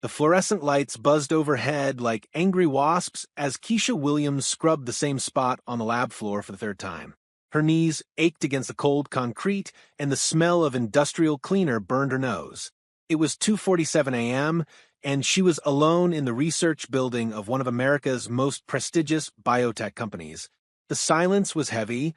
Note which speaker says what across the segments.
Speaker 1: The fluorescent lights buzzed overhead like angry wasps as Keisha Williams scrubbed the same spot on the lab floor for the third time. Her knees ached against the cold concrete, and the smell of industrial cleaner burned her nose. It was 2:47 a.m., and she was alone in the research building of one of America's most prestigious biotech companies. The silence was heavy,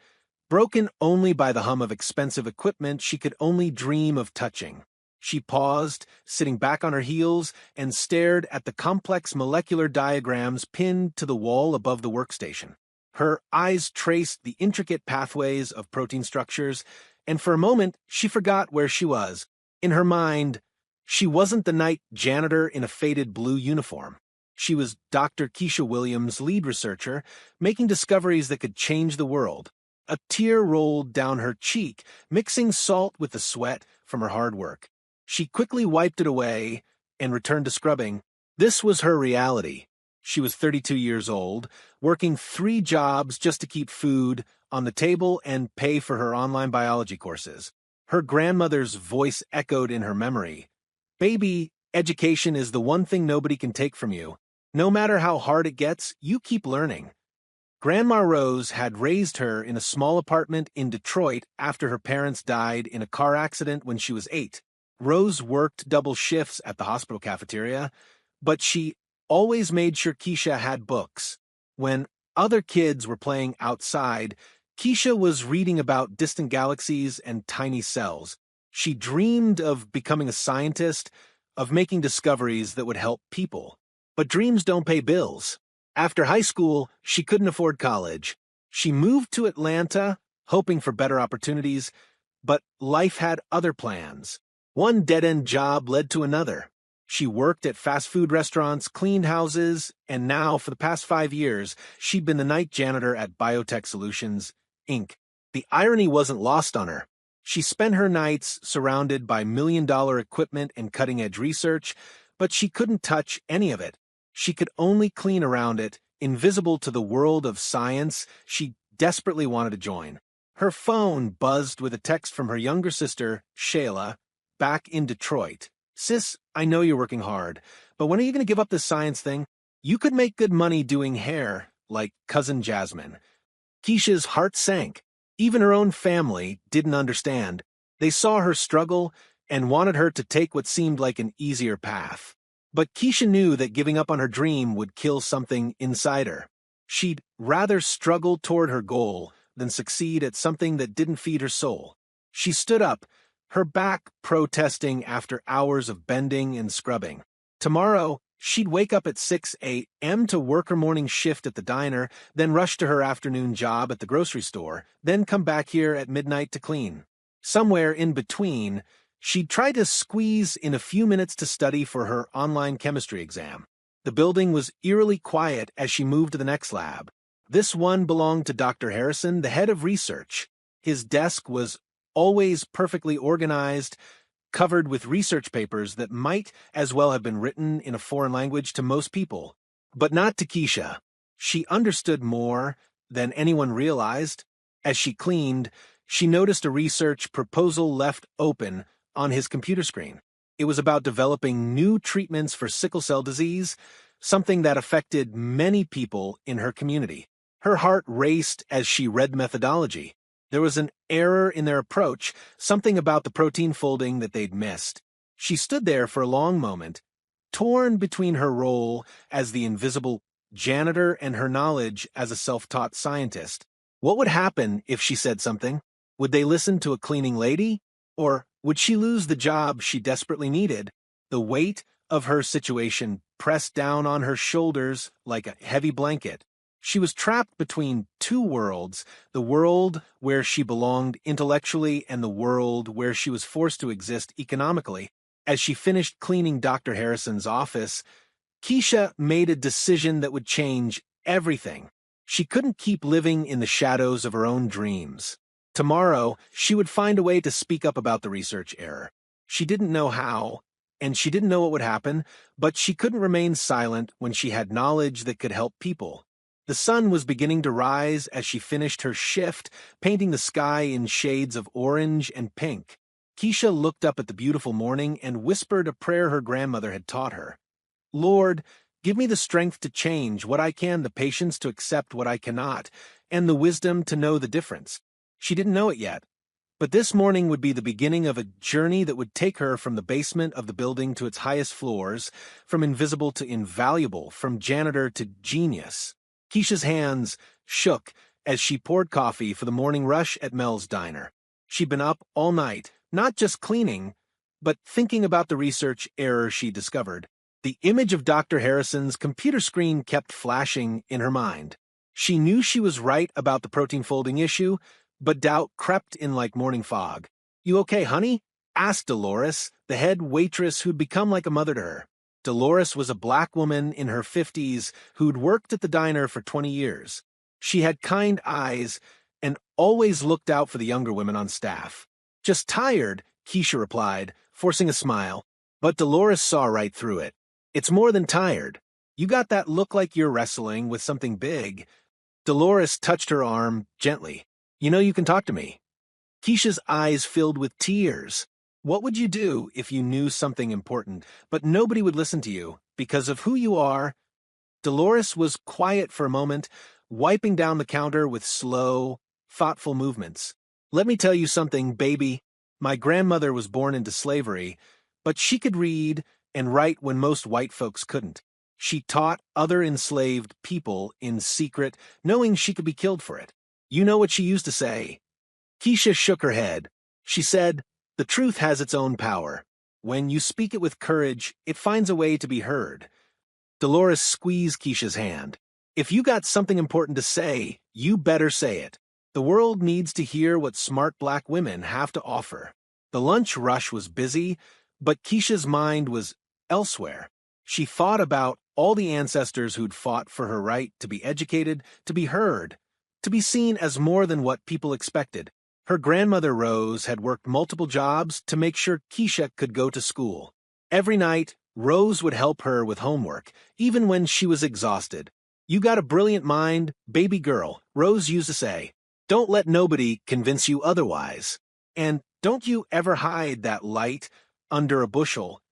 Speaker 1: broken only by the hum of expensive equipment she could only dream of touching. She paused, sitting back on her heels, and stared at the complex molecular diagrams pinned to the wall above the workstation. Her eyes traced the intricate pathways of protein structures, and for a moment she forgot where she was. In her mind, she wasn't the night janitor in a faded blue uniform. She was Dr. Keisha Williams, lead researcher, making discoveries that could change the world. A tear rolled down her cheek, mixing salt with the sweat from her hard work. She quickly wiped it away and returned to scrubbing. This was her reality. She was 32 years old, working 3 jobs just to keep food on the table and pay for her online biology courses. Her grandmother's voice echoed in her memory. "Baby, education is the one thing nobody can take from you. No matter how hard it gets, you keep learning." Grandma Rose had raised her in a small apartment in Detroit after her parents died in a car accident when she was 8. Rose worked double shifts at the hospital cafeteria, but she always made sure Keisha had books. When other kids were playing outside, Keisha was reading about distant galaxies and tiny cells. She dreamed of becoming a scientist, of making discoveries that would help people. But dreams don't pay bills. After high school, she couldn't afford college. She moved to Atlanta, hoping for better opportunities, but life had other plans. One dead-end job led to another. She worked at fast food restaurants, cleaned houses, and now, for the past 5 years, she'd been the night janitor at Biotech Solutions, Inc. The irony wasn't lost on her. She spent her nights surrounded by million-dollar equipment and cutting-edge research, but she couldn't touch any of it. She could only clean around it, invisible to the world of science she desperately wanted to join. Her phone buzzed with a text from her younger sister, Shayla, back in Detroit. "Sis, I know you're working hard, but when are you going to give up this science thing? You could make good money doing hair, like Cousin Jasmine." Keisha's heart sank. Even her own family didn't understand. They saw her struggle and wanted her to take what seemed like an easier path. But Keisha knew that giving up on her dream would kill something inside her. She'd rather struggle toward her goal than succeed at something that didn't feed her soul. She stood up, her back protesting after hours of bending and scrubbing. Tomorrow, she'd wake up at 6 a.m. to work her morning shift at the diner, then rush to her afternoon job at the grocery store, then come back here at midnight to clean. Somewhere in between, she'd try to squeeze in a few minutes to study for her online chemistry exam. The building was eerily quiet as she moved to the next lab. This one belonged to Dr. Harrison, the head of research. His desk was always perfectly organized, covered with research papers that might as well have been written in a foreign language to most people. But not to Keisha. She understood more than anyone realized. As she cleaned, she noticed a research proposal left open on his computer screen. It was about developing new treatments for sickle cell disease, something that affected many people in her community. Her heart raced as she read the methodology. There was an error in their approach, something about the protein folding that they'd missed. She stood there for a long moment, torn between her role as the invisible janitor and her knowledge as a self-taught scientist. What would happen if she said something? Would they listen to a cleaning lady? Or would she lose the job she desperately needed? The weight of her situation pressed down on her shoulders like a heavy blanket. She was trapped between two worlds, the world where she belonged intellectually and the world where she was forced to exist economically. As she finished cleaning Dr. Harrison's office, Keisha made a decision that would change everything. She couldn't keep living in the shadows of her own dreams. Tomorrow, she would find a way to speak up about the research error. She didn't know how, and she didn't know what would happen, but she couldn't remain silent when she had knowledge that could help people. The sun was beginning to rise as she finished her shift, painting the sky in shades of orange and pink. Keisha looked up at the beautiful morning and whispered a prayer her grandmother had taught her. Lord, give me the strength to change what I can, the patience to accept what I cannot, and the wisdom to know the difference. She didn't know it yet, but this morning would be the beginning of a journey that would take her from the basement of the building to its highest floors, from invisible to invaluable, from janitor to genius. Keisha's hands shook as she poured coffee for the morning rush at Mel's diner. She'd been up all night, not just cleaning, but thinking about the research error she discovered. The image of Dr. Harrison's computer screen kept flashing in her mind. She knew she was right about the protein folding issue, but doubt crept in like morning fog. "You okay, honey?" asked Dolores, the head waitress who'd become like a mother to her. Dolores was a black woman in her 50s who'd worked at the diner for 20 years. She had kind eyes and always looked out for the younger women on staff. "Just tired," Keisha replied, forcing a smile, but Dolores saw right through it. "It's more than tired. You got that look like you're wrestling with something big." Dolores touched her arm gently. "You know you can talk to me." Keisha's eyes filled with tears. What would you do if you knew something important, but nobody would listen to you because of who you are? Dolores was quiet for a moment, wiping down the counter with slow, thoughtful movements. "Let me tell you something, baby. My grandmother was born into slavery, but she could read and write when most white folks couldn't. She taught other enslaved people in secret, knowing she could be killed for it. You know what she used to say?" Keisha shook her head. She said, "The truth has its own power. When you speak it with courage, it finds a way to be heard." Dolores squeezed Keisha's hand. "If you got something important to say, you better say it. The world needs to hear what smart black women have to offer." The lunch rush was busy, but Keisha's mind was elsewhere. She thought about all the ancestors who'd fought for her right to be educated, to be heard, to be seen as more than what people expected. Her grandmother Rose had worked multiple jobs to make sure Keisha could go to school. Every night, Rose would help her with homework, even when she was exhausted. "You got a brilliant mind, baby girl," Rose used to say. "Don't let nobody convince you otherwise. And don't you ever hide that light under a bushel."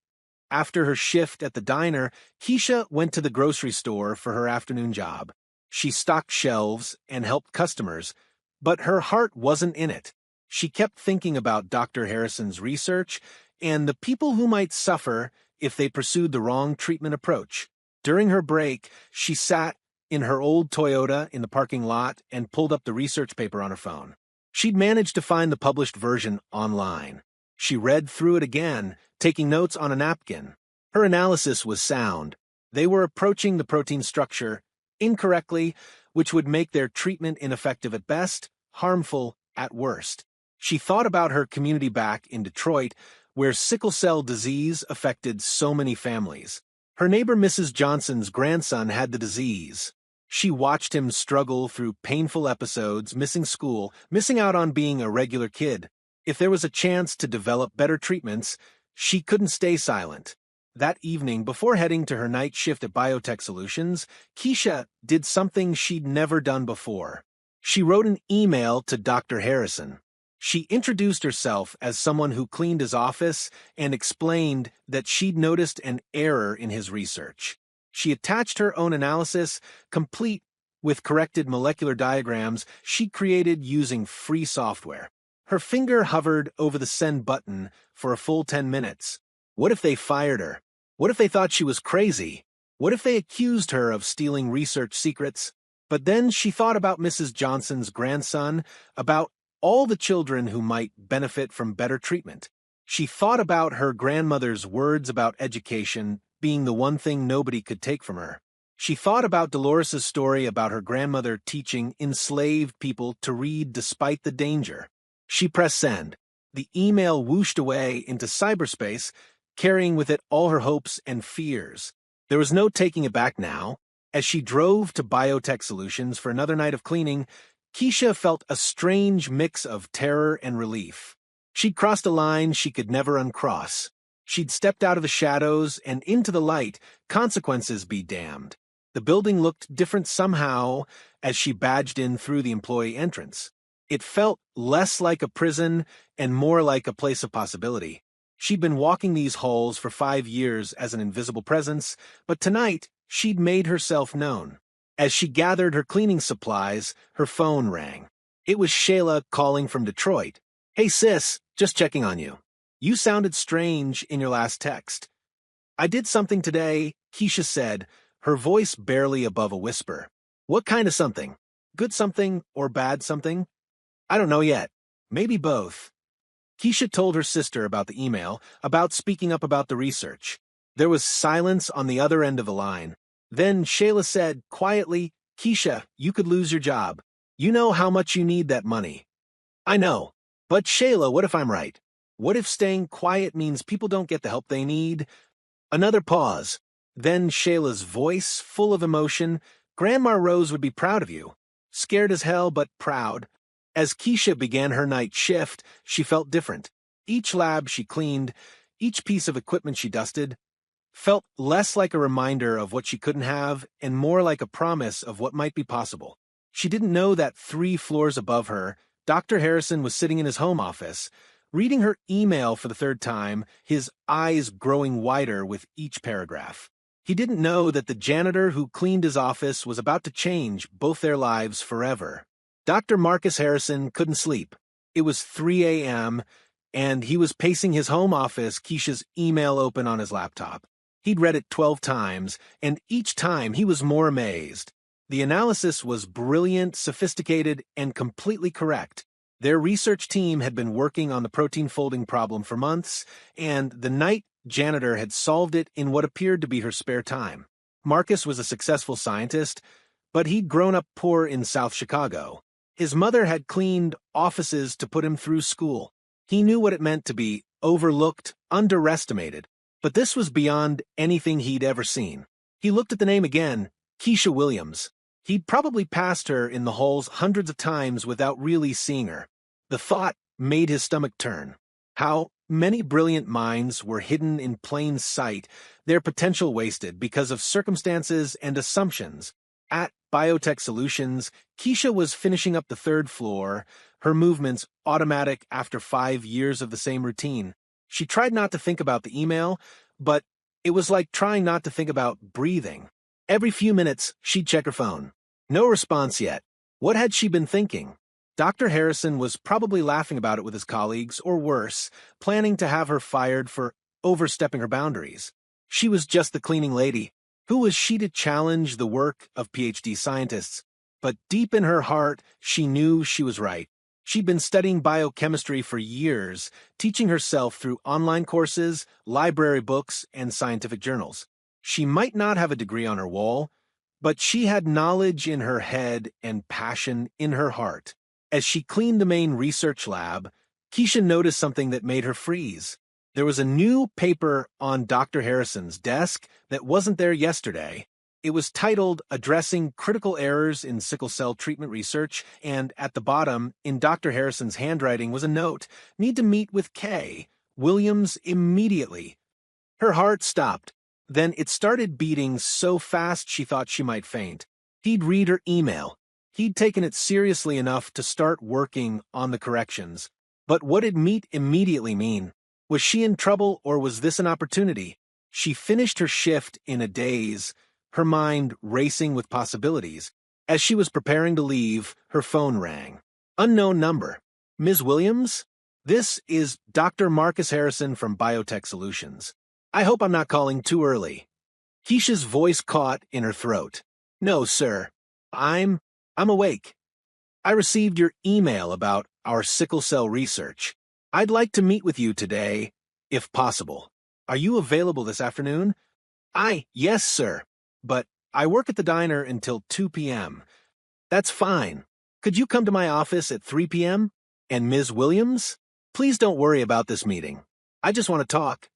Speaker 1: After her shift at the diner, Keisha went to the grocery store for her afternoon job. She stocked shelves and helped customers, but her heart wasn't in it. She kept thinking about Dr. Harrison's research and the people who might suffer if they pursued the wrong treatment approach. During her break, she sat in her old Toyota in the parking lot and pulled up the research paper on her phone. She'd managed to find the published version online. She read through it again, taking notes on a napkin. Her analysis was sound. They were approaching the protein structure incorrectly, which would make their treatment ineffective at best, harmful at worst. She thought about her community back in Detroit, where sickle cell disease affected so many families. Her neighbor Mrs. Johnson's grandson had the disease. She watched him struggle through painful episodes, missing school, missing out on being a regular kid. If there was a chance to develop better treatments, she couldn't stay silent. That evening, before heading to her night shift at Biotech Solutions, Keisha did something she'd never done before. She wrote an email to Dr. Harrison. She introduced herself as someone who cleaned his office and explained that she'd noticed an error in his research. She attached her own analysis, complete with corrected molecular diagrams she'd created using free software. Her finger hovered over the send button for a full 10 minutes. What if they fired her? What if they thought she was crazy? What if they accused her of stealing research secrets? But then she thought about Mrs. Johnson's grandson, about all the children who might benefit from better treatment. She thought about her grandmother's words about education being the one thing nobody could take from her. She thought about Dolores's story about her grandmother teaching enslaved people to read despite the danger. She pressed send. The email whooshed away into cyberspace, carrying with it all her hopes and fears. There was no taking it back now. As she drove to Biotech Solutions for another night of cleaning, Keisha felt a strange mix of terror and relief. She'd crossed a line she could never uncross. She'd stepped out of the shadows and into the light, consequences be damned. The building looked different somehow as she badged in through the employee entrance. It felt less like a prison and more like a place of possibility. She'd been walking these halls for 5 years as an invisible presence, but tonight she'd made herself known. As she gathered her cleaning supplies, her phone rang. It was Shayla calling from Detroit. "Hey sis, just checking on you. You sounded strange in your last text." "I did something today," Keisha said, her voice barely above a whisper. "What kind of something? Good something or bad something?" "I don't know yet. Maybe both." Keisha told her sister about the email, about speaking up about the research. There was silence on the other end of the line. Then Shayla said, quietly, "Keisha, you could lose your job. You know how much you need that money." "I know. But Shayla, what if I'm right? What if staying quiet means people don't get the help they need?" Another pause. Then Shayla's voice, full of emotion, "Grandma Rose would be proud of you." Scared as hell, but proud. As Keisha began her night shift, she felt different. Each lab she cleaned, each piece of equipment she dusted, felt less like a reminder of what she couldn't have and more like a promise of what might be possible. She didn't know that 3 floors above her, Dr. Harrison was sitting in his home office, reading her email for the 3rd time, his eyes growing wider with each paragraph. He didn't know that the janitor who cleaned his office was about to change both their lives forever. Dr. Marcus Harrison couldn't sleep. It was 3 a.m., and he was pacing his home office, Keisha's email open on his laptop. He'd read it 12 times, and each time he was more amazed. The analysis was brilliant, sophisticated, and completely correct. Their research team had been working on the protein folding problem for months, and the night janitor had solved it in what appeared to be her spare time. Marcus was a successful scientist, but he'd grown up poor in South Chicago. His mother had cleaned offices to put him through school. He knew what it meant to be overlooked, underestimated, but this was beyond anything he'd ever seen. He looked at the name again, Keisha Williams. He'd probably passed her in the halls hundreds of times without really seeing her. The thought made his stomach turn. How many brilliant minds were hidden in plain sight, their potential wasted because of circumstances and assumptions. At Biotech Solutions, Keisha was finishing up the 3rd floor, her movements automatic after 5 years of the same routine. She tried not to think about the email, but it was like trying not to think about breathing. Every few minutes, she'd check her phone. No response yet. What had she been thinking? Dr. Harrison was probably laughing about it with his colleagues, or worse, planning to have her fired for overstepping her boundaries. She was just the cleaning lady. Who was she to challenge the work of PhD scientists? But deep in her heart, she knew she was right. She'd been studying biochemistry for years, teaching herself through online courses, library books, and scientific journals. She might not have a degree on her wall, but she had knowledge in her head and passion in her heart. As she cleaned the main research lab, Keisha noticed something that made her freeze. There was a new paper on Dr. Harrison's desk that wasn't there yesterday. It was titled Addressing Critical Errors in Sickle Cell Treatment Research, and at the bottom, in Dr. Harrison's handwriting, was a note, "Need to meet with K. Williams immediately." Her heart stopped. Then it started beating so fast she thought she might faint. He'd read her email. He'd taken it seriously enough to start working on the corrections. But what did meet immediately mean? Was she in trouble, or was this an opportunity? She finished her shift in a daze, her mind racing with possibilities. As she was preparing to leave, her phone rang. Unknown number. "Ms. Williams? This is Dr. Marcus Harrison from Biotech Solutions. I hope I'm not calling too early." Keisha's voice caught in her throat. "No, sir. I'm awake. I received your email about our sickle cell research. I'd like to meet with you today, if possible. Are you available this afternoon?" Yes, sir. But I work at the diner until 2 p.m. "That's fine. Could you come to my office at 3 p.m.? And Ms. Williams? Please don't worry about this meeting. I just want to talk."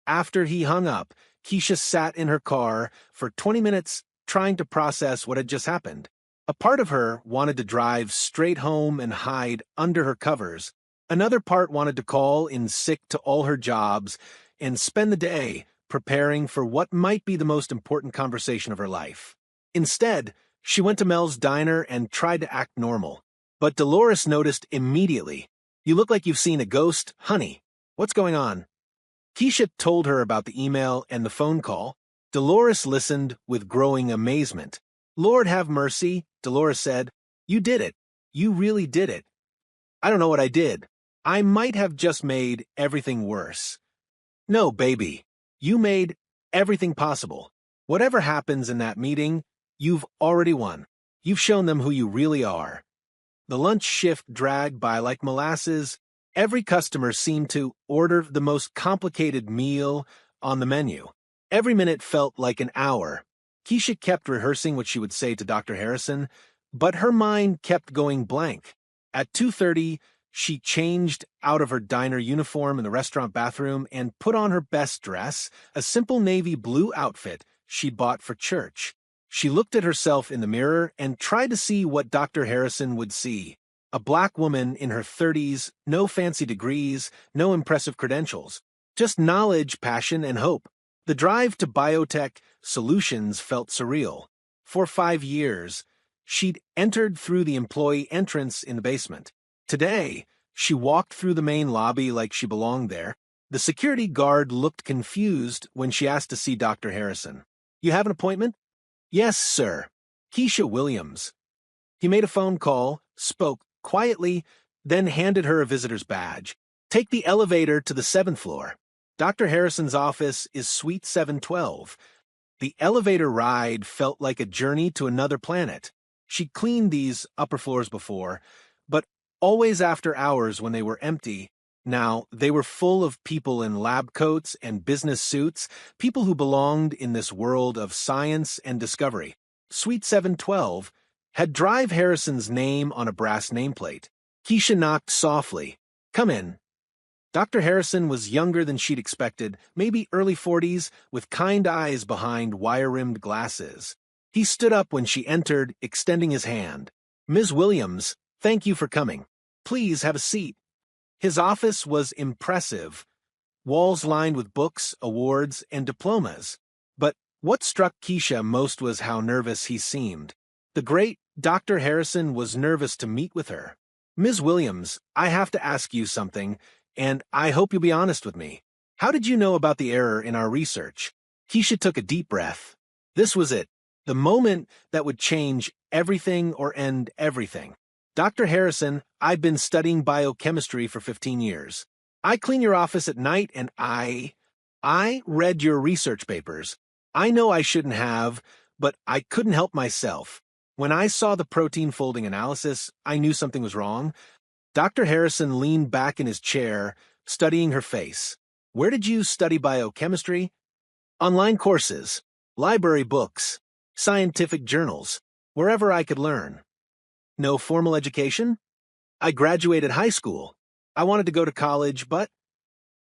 Speaker 1: After he hung up, Keisha sat in her car for 20 minutes trying to process what had just happened. A part of her wanted to drive straight home and hide under her covers. Another part wanted to call in sick to all her jobs and spend the day preparing for what might be the most important conversation of her life. Instead, she went to Mel's diner and tried to act normal. But Dolores noticed immediately. "You look like you've seen a ghost, honey. What's going on?" Keisha told her about the email and the phone call. Dolores listened with growing amazement. Lord have mercy, Dolores said. You did it. You really did it. I don't know what I did. I might have just made everything worse. No, baby. You made everything possible. Whatever happens in that meeting, you've already won. You've shown them who you really are. The lunch shift dragged by like molasses. Every customer seemed to order the most complicated meal on the menu. Every minute felt like an hour. Keisha kept rehearsing what she would say to Dr. Harrison, but her mind kept going blank. At 2:30, she changed out of her diner uniform in the restaurant bathroom and put on her best dress, a simple navy blue outfit she'd bought for church. She looked at herself in the mirror and tried to see what Dr. Harrison would see. A black woman in her 30s, no fancy degrees, no impressive credentials, just knowledge, passion, and hope. The drive to biotech solutions felt surreal. For 5 years, she'd entered through the employee entrance in the basement. Today, she walked through the main lobby like she belonged there. The security guard looked confused when she asked to see Dr. Harrison. You have an appointment? Yes, sir. Keisha Williams. He made a phone call, spoke quietly, then handed her a visitor's badge. Take the elevator to the 7th floor. Dr. Harrison's office is Suite 712. The elevator ride felt like a journey to another planet. She'd cleaned these upper floors before, but always after hours when they were empty. Now, they were full of people in lab coats and business suits, people who belonged in this world of science and discovery. Suite 712 had Drive Harrison's name on a brass nameplate. Keisha knocked softly. Come in. Dr. Harrison was younger than she'd expected, maybe early 40s, with kind eyes behind wire-rimmed glasses. He stood up when she entered, extending his hand. Ms. Williams, thank you for coming. Please have a seat. His office was impressive, walls lined with books, awards, and diplomas. But what struck Keisha most was how nervous he seemed. The great Dr. Harrison was nervous to meet with her. Ms. Williams, I have to ask you something, and I hope you'll be honest with me. How did you know about the error in our research? Keisha took a deep breath. This was it, the moment that would change everything or end everything. Dr. Harrison, I've been studying biochemistry for 15 years. I clean your office at night and I read your research papers. I know I shouldn't have, but I couldn't help myself. When I saw the protein folding analysis, I knew something was wrong. Dr. Harrison leaned back in his chair, studying her face. Where did you study biochemistry? Online courses, library books, scientific journals, wherever I could learn. No formal education? I graduated high school. I wanted to go to college, but...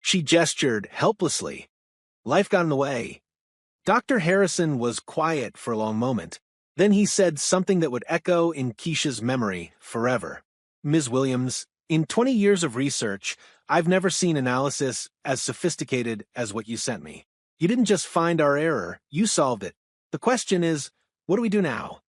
Speaker 1: She gestured helplessly. Life got in the way. Dr. Harrison was quiet for a long moment. Then he said something that would echo in Keisha's memory forever. Ms. Williams, in 20 years of research, I've never seen analysis as sophisticated as what you sent me. You didn't just find our error, you solved it. The question is, what do we do now?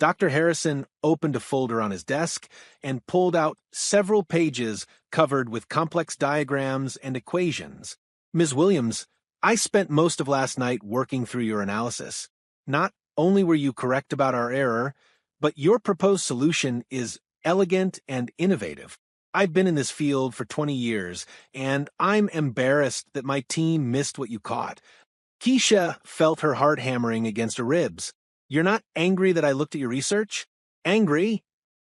Speaker 1: Dr. Harrison opened a folder on his desk and pulled out several pages covered with complex diagrams and equations. Ms. Williams, I spent most of last night working through your analysis. Not only were you correct about our error, but your proposed solution is elegant and innovative. I've been in this field for 20 years, and I'm embarrassed that my team missed what you caught. Keisha felt her heart hammering against her ribs. You're not angry that I looked at your research? Angry?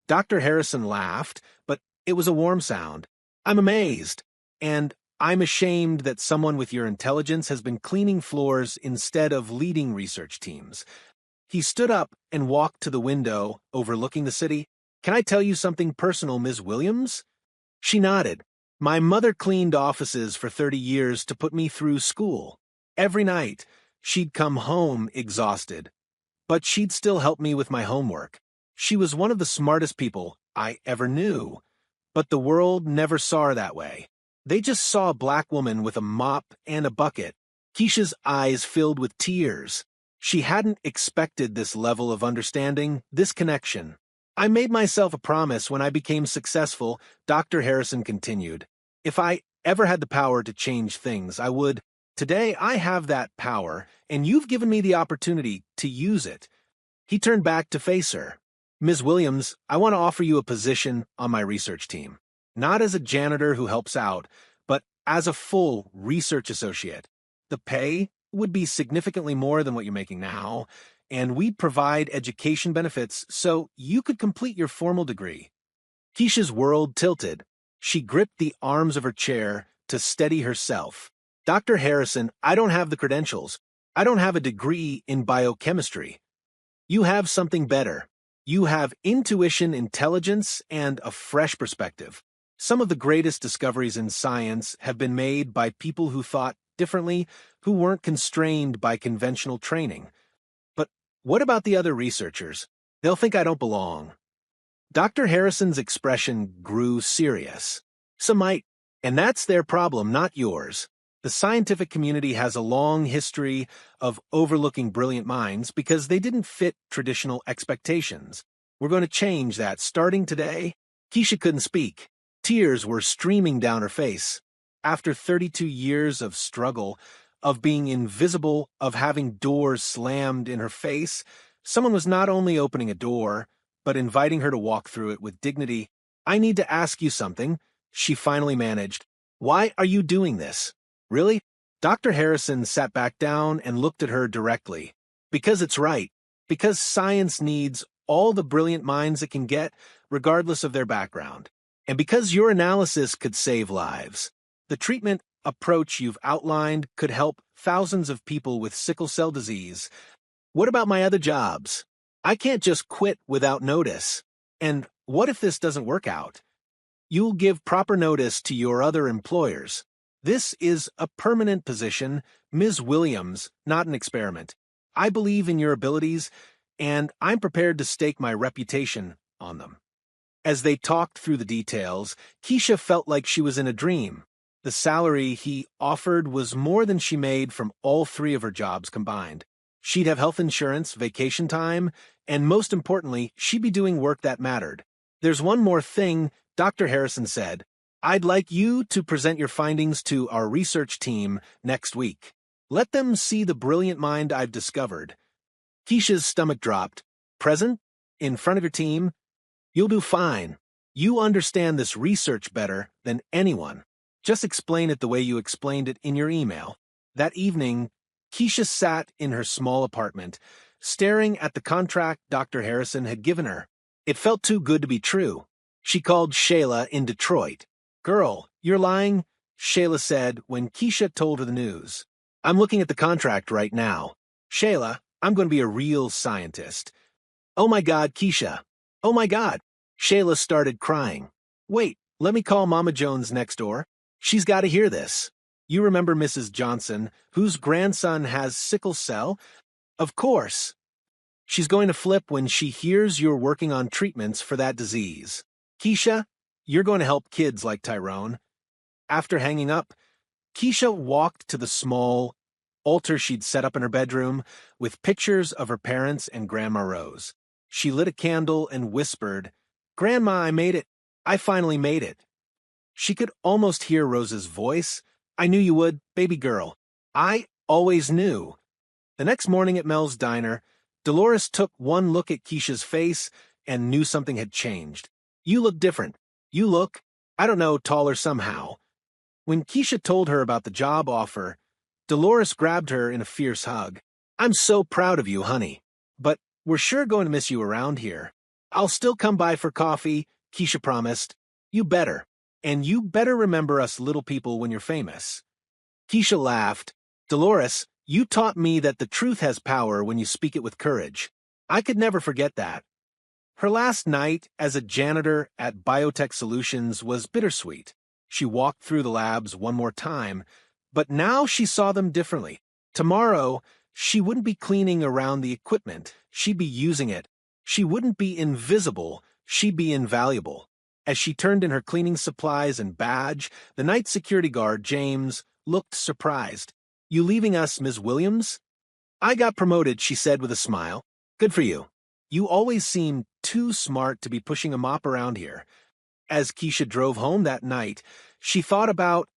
Speaker 1: Dr. Harrison laughed, but it was a warm sound. I'm amazed, and I'm ashamed that someone with your intelligence has been cleaning floors instead of leading research teams. He stood up and walked to the window overlooking the city. Can I tell you something personal, Ms. Williams? She nodded. My mother cleaned offices for 30 years to put me through school. Every night, she'd come home exhausted, but she'd still help me with my homework. She was one of the smartest people I ever knew, but the world never saw her that way. They just saw a black woman with a mop and a bucket. Keisha's eyes filled with tears. She hadn't expected this level of understanding, this connection. I made myself a promise when I became successful, Dr. Harrison continued. If I ever had the power to change things, I would. Today, I have that power, and you've given me the opportunity to use it. He turned back to face her. Ms. Williams, I want to offer you a position on my research team. Not as a janitor who helps out, but as a full research associate. The pay would be significantly more than what you're making now, and we'd provide education benefits so you could complete your formal degree. Keisha's world tilted. She gripped the arms of her chair to steady herself. Dr. Harrison, I don't have the credentials. I don't have a degree in biochemistry. You have something better. You have intuition, intelligence, and a fresh perspective. Some of the greatest discoveries in science have been made by people who thought differently, who weren't constrained by conventional training. But what about the other researchers? They'll think I don't belong. Dr. Harrison's expression grew serious. Some might, and that's their problem, not yours. The scientific community has a long history of overlooking brilliant minds because they didn't fit traditional expectations. We're going to change that starting today. Keisha couldn't speak. Tears were streaming down her face. After 32 years of struggle, of being invisible, of having doors slammed in her face, someone was not only opening a door, but inviting her to walk through it with dignity. I need to ask you something, she finally managed. Why are you doing this? Really? Dr. Harrison sat back down and looked at her directly. Because it's right. Because science needs all the brilliant minds it can get, regardless of their background. And because your analysis could save lives. The treatment approach you've outlined could help thousands of people with sickle cell disease. What about my other jobs? I can't just quit without notice. And what if this doesn't work out? You'll give proper notice to your other employers. This is a permanent position, Ms. Williams, not an experiment. I believe in your abilities, and I'm prepared to stake my reputation on them. As they talked through the details, Keisha felt like she was in a dream. The salary he offered was more than she made from all three of her jobs combined. She'd have health insurance, vacation time, and most importantly, she'd be doing work that mattered. There's one more thing, Dr. Harrison said. I'd like you to present your findings to our research team next week. Let them see the brilliant mind I've discovered. Keisha's stomach dropped. Present? In front of your team? You'll do fine. You understand this research better than anyone. Just explain it the way you explained it in your email. That evening, Keisha sat in her small apartment, staring at the contract Dr. Harrison had given her. It felt too good to be true. She called Shayla in Detroit. Girl, you're lying, Shayla said when Keisha told her the news. I'm looking at the contract right now. Shayla, I'm going to be a real scientist. Oh my God, Keisha. Oh my God. Shayla started crying. Wait, let me call Mama Jones next door. She's got to hear this. You remember Mrs. Johnson, whose grandson has sickle cell? Of course. She's going to flip when she hears you're working on treatments for that disease. Keisha, you're going to help kids like Tyrone. After hanging up, Keisha walked to the small altar she'd set up in her bedroom with pictures of her parents and Grandma Rose. She lit a candle and whispered, Grandma, I made it. I finally made it. She could almost hear Rose's voice. I knew you would, baby girl. I always knew. The next morning at Mel's diner, Dolores took one look at Keisha's face and knew something had changed. You look different. You look, I don't know, taller somehow. When Keisha told her about the job offer, Dolores grabbed her in a fierce hug. I'm so proud of you, honey. But we're sure going to miss you around here. I'll still come by for coffee, Keisha promised. You better. And you better remember us little people when you're famous. Keisha laughed. Dolores, you taught me that the truth has power when you speak it with courage. I could never forget that. Her last night as a janitor at Biotech Solutions was bittersweet. She walked through the labs one more time, but now she saw them differently. Tomorrow, she wouldn't be cleaning around the equipment. She'd be using it. She wouldn't be invisible. She'd be invaluable. As she turned in her cleaning supplies and badge, the night security guard, James, looked surprised. You leaving us, Ms. Williams? I got promoted, she said with a smile. Good for you. You always seem too smart to be pushing a mop around here. As Keisha drove home that night, she thought about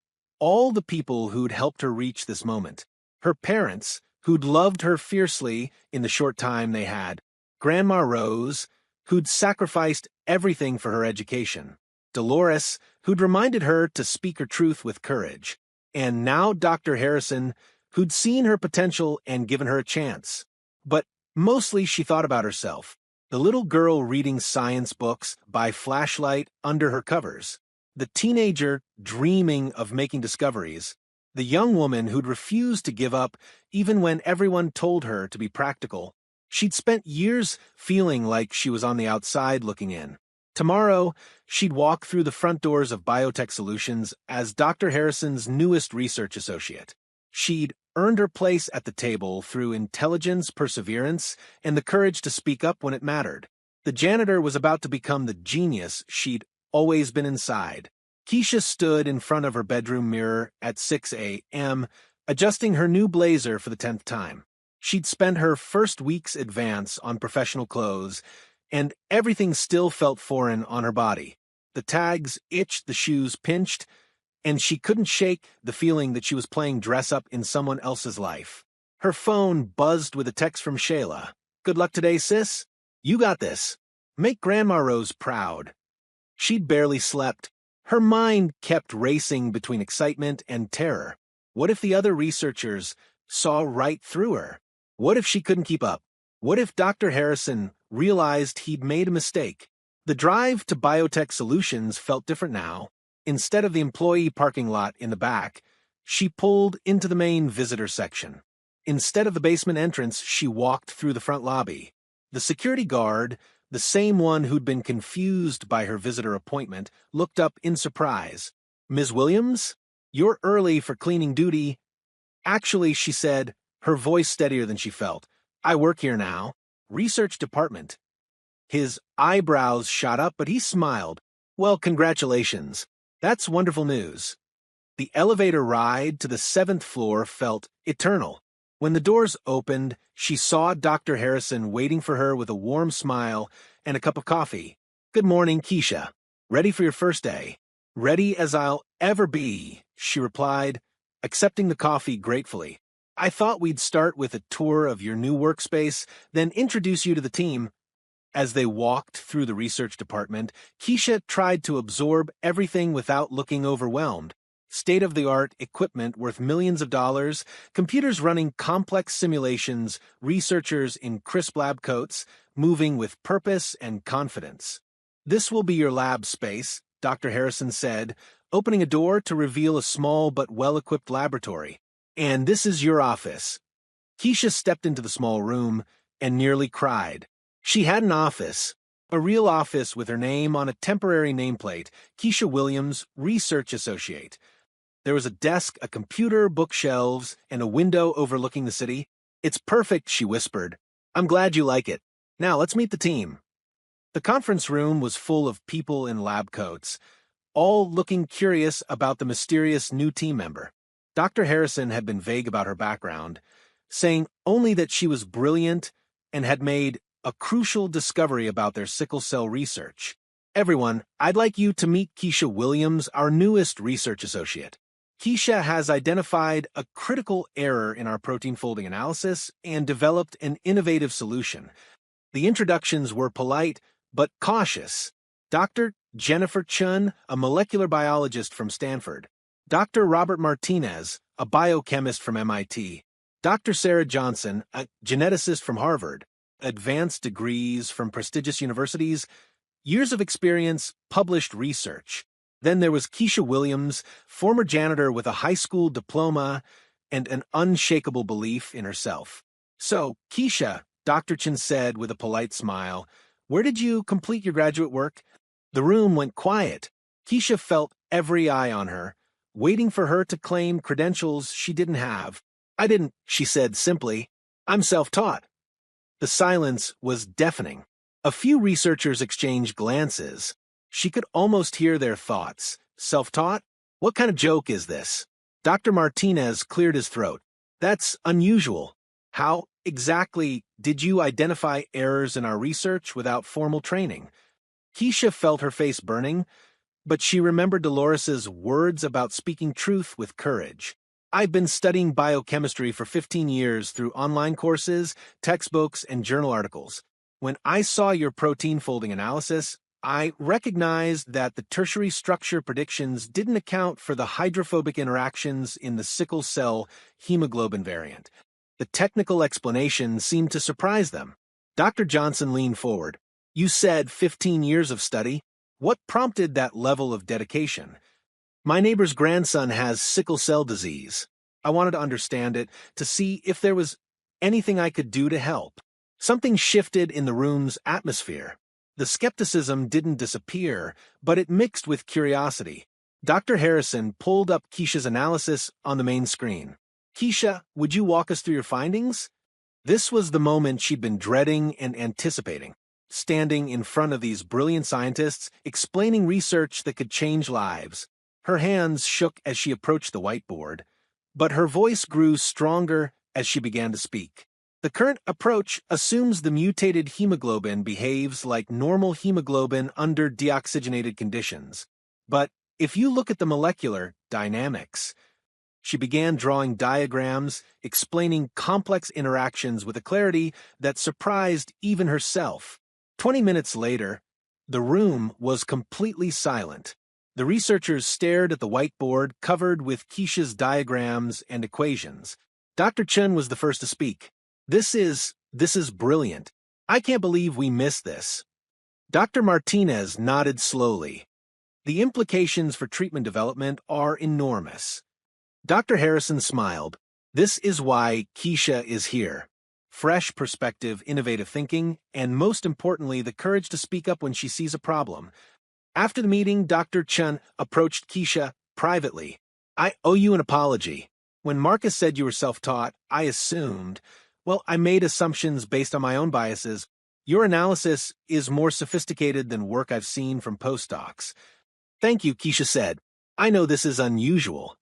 Speaker 1: all the people who'd helped her reach this moment. Her parents, who'd loved her fiercely in the short time they had. Grandma Rose, who'd sacrificed everything for her education. Dolores, who'd reminded her to speak her truth with courage. And now Dr. Harrison, who'd seen her potential and given her a chance. But mostly she thought about herself. The little girl reading science books by flashlight under her covers. The teenager dreaming of making discoveries. The young woman who'd refused to give up even when everyone told her to be practical. She'd spent years feeling like she was on the outside looking in. Tomorrow, she'd walk through the front doors of Biotech Solutions as Dr. Harrison's newest research associate. She'd earned her place at the table through intelligence, perseverance, and the courage to speak up when it mattered. The janitor was about to become the genius she'd always been inside. Keisha stood in front of her bedroom mirror at 6 a.m., adjusting her new blazer for the 10th time. She'd spent her first week's advance on professional clothes, and everything still felt foreign on her body. The tags itched, the shoes pinched, and she couldn't shake the feeling that she was playing dress-up in someone else's life. Her phone buzzed with a text from Shayla. "Good luck today, sis. You got this. Make Grandma Rose proud." She'd barely slept. Her mind kept racing between excitement and terror. What if the other researchers saw right through her? What if she couldn't keep up? What if Dr. Harrison realized he'd made a mistake? The drive to Biotech Solutions felt different now. Instead of the employee parking lot in the back, she pulled into the main visitor section. Instead of the basement entrance, she walked through the front lobby. The security guard, the same one who'd been confused by her visitor appointment, looked up in surprise. "Ms. Williams, you're early for cleaning duty." "Actually," she said, her voice steadier than she felt, "I work here now. Research department." His eyebrows shot up, but he smiled. "Well, congratulations. That's wonderful news." The elevator ride to the 7th floor felt eternal. When the doors opened, she saw Dr. Harrison waiting for her with a warm smile and a cup of coffee. "Good morning, Keisha. Ready for your first day?" "Ready as I'll ever be," she replied, accepting the coffee gratefully. "I thought we'd start with a tour of your new workspace, then introduce you to the team." As they walked through the research department, Keisha tried to absorb everything without looking overwhelmed. State-of-the-art equipment worth millions of dollars, computers running complex simulations, researchers in crisp lab coats, moving with purpose and confidence. "This will be your lab space," Dr. Harrison said, opening a door to reveal a small but well-equipped laboratory. "And this is your office." Keisha stepped into the small room and nearly cried. She had an office, a real office with her name on a temporary nameplate, Keisha Williams, Research Associate. There was a desk, a computer, bookshelves, and a window overlooking the city. "It's perfect," she whispered. "I'm glad you like it. Now let's meet the team." The conference room was full of people in lab coats, all looking curious about the mysterious new team member. Dr. Harrison had been vague about her background, saying only that she was brilliant and had made a crucial discovery about their sickle cell research. "Everyone, I'd like you to meet Keisha Williams, our newest research associate. Keisha has identified a critical error in our protein folding analysis and developed an innovative solution." The introductions were polite but cautious. Dr. Jennifer Chun, a molecular biologist from Stanford. Dr. Robert Martinez, a biochemist from MIT. Dr. Sarah Johnson, a geneticist from Harvard. Advanced degrees from prestigious universities, years of experience, published research. Then there was Keisha Williams, former janitor with a high school diploma and an unshakable belief in herself. "So, Keisha," Dr. Chin said with a polite smile, "where did you complete your graduate work?" The room went quiet. Keisha felt every eye on her, waiting for her to claim credentials she didn't have. "I didn't," she said simply. "I'm self-taught." The silence was deafening. A few researchers exchanged glances. She could almost hear their thoughts. "Self-taught? What kind of joke is this?" Dr. Martinez cleared his throat. "That's unusual. How exactly did you identify errors in our research without formal training?" Keisha felt her face burning. But she remembered Dolores's words about speaking truth with courage. I've been studying biochemistry for 15 years through online courses, textbooks, and journal articles. When I saw your protein folding analysis, I recognized that the tertiary structure predictions didn't account for the hydrophobic interactions in the sickle cell hemoglobin variant. The technical explanation seemed to surprise them. Dr. Johnson leaned forward. You said 15 years of study. What prompted that level of dedication? My neighbor's grandson has sickle cell disease. I wanted to understand it, to see if there was anything I could do to help. Something shifted in the room's atmosphere. The skepticism didn't disappear, but it mixed with curiosity. Dr. Harrison pulled up Keisha's analysis on the main screen. Keisha, would you walk us through your findings? This was the moment she'd been dreading and anticipating. Standing in front of these brilliant scientists, explaining research that could change lives. Her hands shook as she approached the whiteboard, but her voice grew stronger as she began to speak. The current approach assumes the mutated hemoglobin behaves like normal hemoglobin under deoxygenated conditions. But if you look at the molecular dynamics, she began drawing diagrams, explaining complex interactions with a clarity that surprised even herself. 20 minutes later, the room was completely silent. The researchers stared at the whiteboard covered with Keisha's diagrams and equations. Dr. Chen was the first to speak. This is brilliant. I can't believe we missed this. Dr. Martinez nodded slowly. The implications for treatment development are enormous. Dr. Harrison smiled. This is why Keisha is here. Fresh perspective, innovative thinking, and most importantly, the courage to speak up when she sees a problem. After the meeting, Dr. Chen approached Keisha privately. I owe you an apology. When Marcus said you were self-taught, I assumed, I made assumptions based on my own biases. Your analysis is more sophisticated than work I've seen from postdocs. Thank you, Keisha said. I know this is unusual.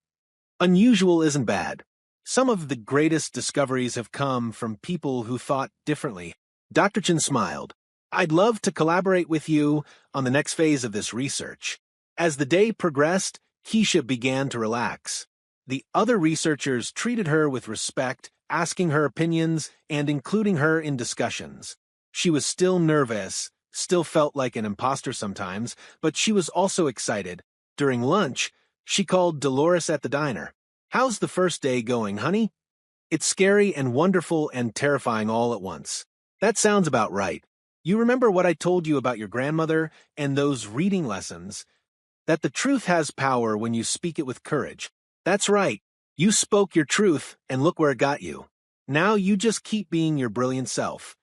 Speaker 1: Unusual isn't bad. Some of the greatest discoveries have come from people who thought differently. Dr. Chen smiled. I'd love to collaborate with you on the next phase of this research. As the day progressed, Keisha began to relax. The other researchers treated her with respect, asking her opinions and including her in discussions. She was still nervous, still felt like an imposter sometimes, but she was also excited. During lunch, she called Dolores at the diner. How's the first day going, honey? It's scary and wonderful and terrifying all at once. That sounds about right. You remember what I told you about your grandmother and those reading lessons? That the truth has power when you speak it with courage. That's right. You spoke your truth, and look where it got you. Now you just keep being your brilliant self.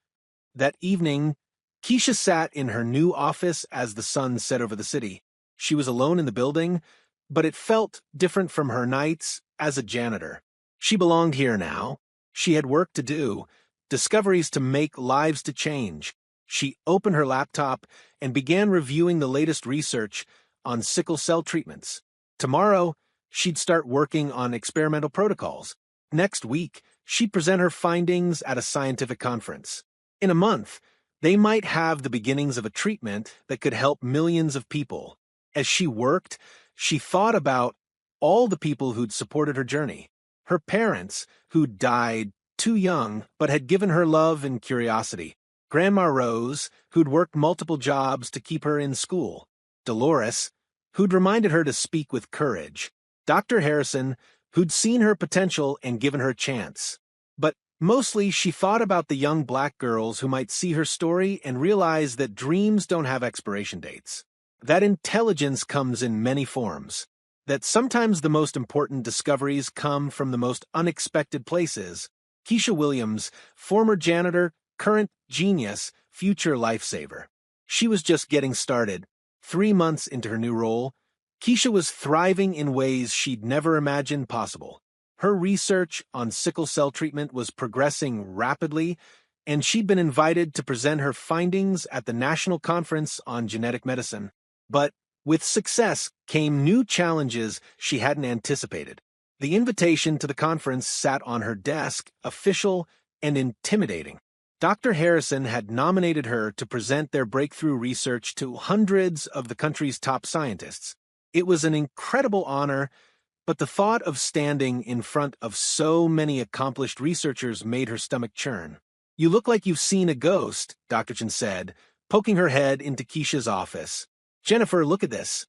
Speaker 1: That evening, Keisha sat in her new office as the sun set over the city. She was alone in the building, but it felt different from her nights as a janitor. She belonged here now. She had work to do, discoveries to make, lives to change. She opened her laptop and began reviewing the latest research on sickle cell treatments. Tomorrow, she'd start working on experimental protocols. Next week, she'd present her findings at a scientific conference. In a month, they might have the beginnings of a treatment that could help millions of people. As she worked, she thought about all the people who'd supported her journey. Her parents, who'd died too young but had given her love and curiosity. Grandma Rose, who'd worked multiple jobs to keep her in school. Dolores, who'd reminded her to speak with courage. Dr. Harrison, who'd seen her potential and given her a chance. But mostly she thought about the young black girls who might see her story and realize that dreams don't have expiration dates. That intelligence comes in many forms. That sometimes the most important discoveries come from the most unexpected places. Keisha Williams, former janitor, current genius, future lifesaver. She was just getting started. 3 months into her new role, Keisha was thriving in ways she'd never imagined possible. Her research on sickle cell treatment was progressing rapidly, and she'd been invited to present her findings at the National Conference on Genetic Medicine. But with success came new challenges she hadn't anticipated. The invitation to the conference sat on her desk, official and intimidating. Dr. Harrison had nominated her to present their breakthrough research to hundreds of the country's top scientists. It was an incredible honor, but the thought of standing in front of so many accomplished researchers made her stomach churn. "You look like you've seen a ghost," Dr. Chen said, poking her head into Keisha's office. "Jennifer, look at this."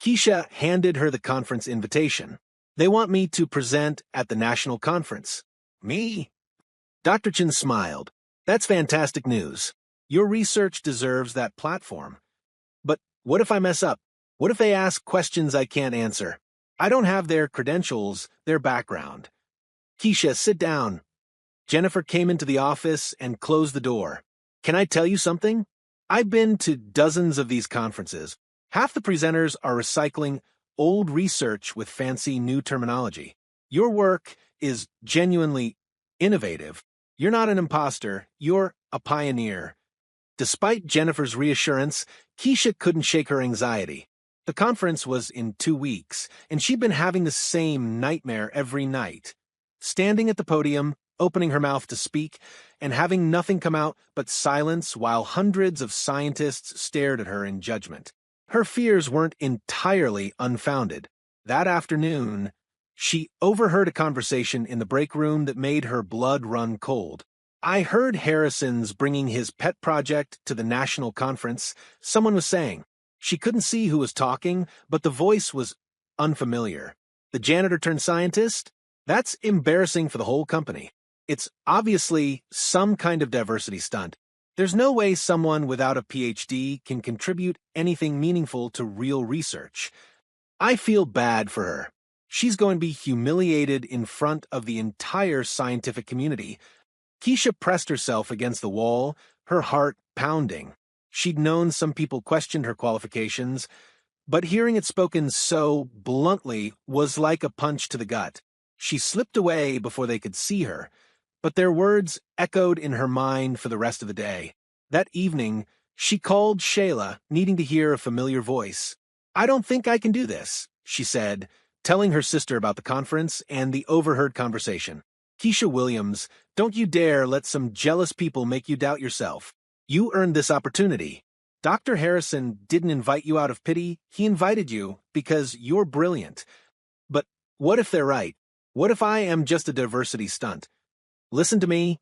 Speaker 1: Keisha handed her the conference invitation. "They want me to present at the national conference." "Me?" Dr. Chen smiled. "That's fantastic news. Your research deserves that platform. But what if I mess up? What if they ask questions I can't answer? I don't have their credentials, their background." "Keisha, sit down." Jennifer came into the office and closed the door. "Can I tell you something? I've been to dozens of these conferences. Half the presenters are recycling old research with fancy new terminology. Your work is genuinely innovative. You're not an imposter, you're a pioneer." Despite Jennifer's reassurance, Keisha couldn't shake her anxiety. The conference was in 2 weeks, and she'd been having the same nightmare every night. Standing at the podium, opening her mouth to speak, and having nothing come out but silence while hundreds of scientists stared at her in judgment. Her fears weren't entirely unfounded. That afternoon, she overheard a conversation in the break room that made her blood run cold. "I heard Harrison's bringing his pet project to the national conference," someone was saying. She couldn't see who was talking, but the voice was unfamiliar. "The janitor turned scientist? That's embarrassing for the whole company. It's obviously some kind of diversity stunt. There's no way someone without a PhD can contribute anything meaningful to real research. I feel bad for her. She's going to be humiliated in front of the entire scientific community." Keisha pressed herself against the wall, her heart pounding. She'd known some people questioned her qualifications, but hearing it spoken so bluntly was like a punch to the gut. She slipped away before they could see her, but their words echoed in her mind for the rest of the day. That evening, she called Shayla, needing to hear a familiar voice. "I don't think I can do this," she said, telling her sister about the conference and the overheard conversation. "Keisha Williams, don't you dare let some jealous people make you doubt yourself. You earned this opportunity. Dr. Harrison didn't invite you out of pity, he invited you because you're brilliant. But what if they're right? What if I am just a diversity stunt? Listen to me."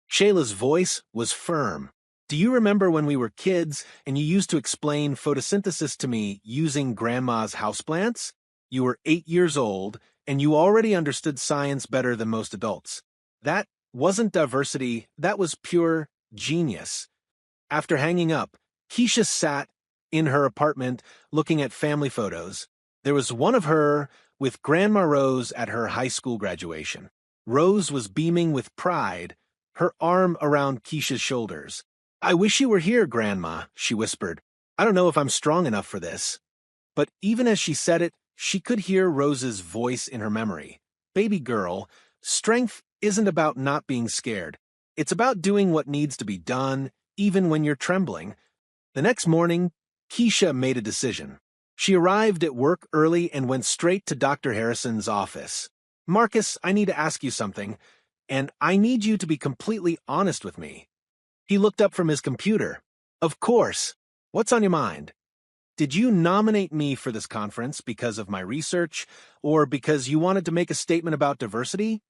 Speaker 1: Shayla's voice was firm. "Do you remember when we were kids and you used to explain photosynthesis to me using Grandma's houseplants? You were 8 years old, and you already understood science better than most adults. That wasn't diversity, that was pure genius." After hanging up, Keisha sat in her apartment looking at family photos. There was one of her with Grandma Rose at her high school graduation. Rose was beaming with pride, her arm around Keisha's shoulders. "I wish you were here, Grandma," she whispered. "I don't know if I'm strong enough for this." But even as she said it, she could hear Rose's voice in her memory. "Baby girl, strength isn't about not being scared. It's about doing what needs to be done, even when you're trembling." The next morning, Keisha made a decision. She arrived at work early and went straight to Dr. Harrison's office. "Marcus, I need to ask you something, and I need you to be completely honest with me." He looked up from his computer. "Of course. What's on your mind? Did you nominate me for this conference because of my research, or because you wanted to make a statement about diversity?"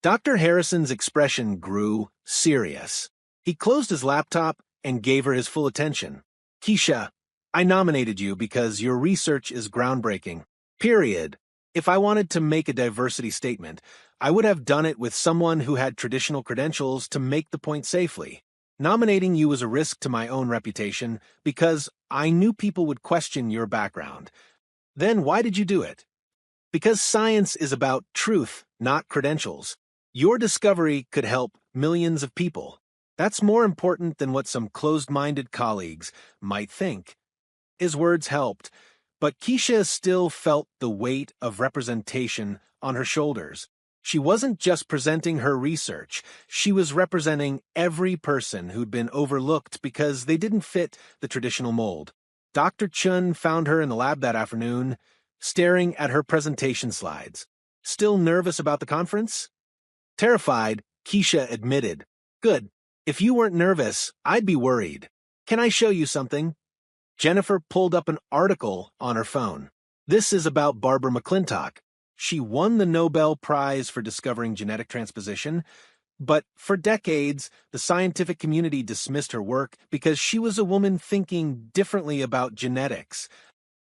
Speaker 1: Dr. Harrison's expression grew serious. He closed his laptop and gave her his full attention. "Keisha, I nominated you because your research is groundbreaking. Period. If I wanted to make a diversity statement, I would have done it with someone who had traditional credentials to make the point safely. Nominating you was a risk to my own reputation because I knew people would question your background. Then why did you do it? Because science is about truth, not credentials. Your discovery could help millions of people. That's more important than what some closed-minded colleagues might think." His words helped, but Keisha still felt the weight of representation on her shoulders. She wasn't just presenting her research, she was representing every person who'd been overlooked because they didn't fit the traditional mold. Dr. Chun found her in the lab that afternoon, staring at her presentation slides. "Still nervous about the conference?" Terrified, Keisha admitted, "Good. If you weren't nervous, I'd be worried. Can I show you something? Jennifer pulled up an article on her phone. This is about Barbara McClintock. She won the Nobel Prize for discovering genetic transposition, but for decades, the scientific community dismissed her work because she was a woman thinking differently about genetics.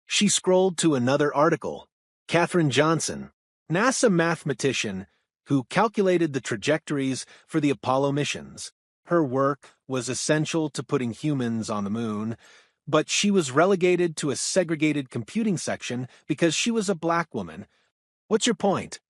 Speaker 1: She scrolled to another article. Katherine Johnson, NASA mathematician who calculated the trajectories for the Apollo missions. Her work was essential to putting humans on the moon, but she was relegated to a segregated computing section because she was a black woman. What's your point?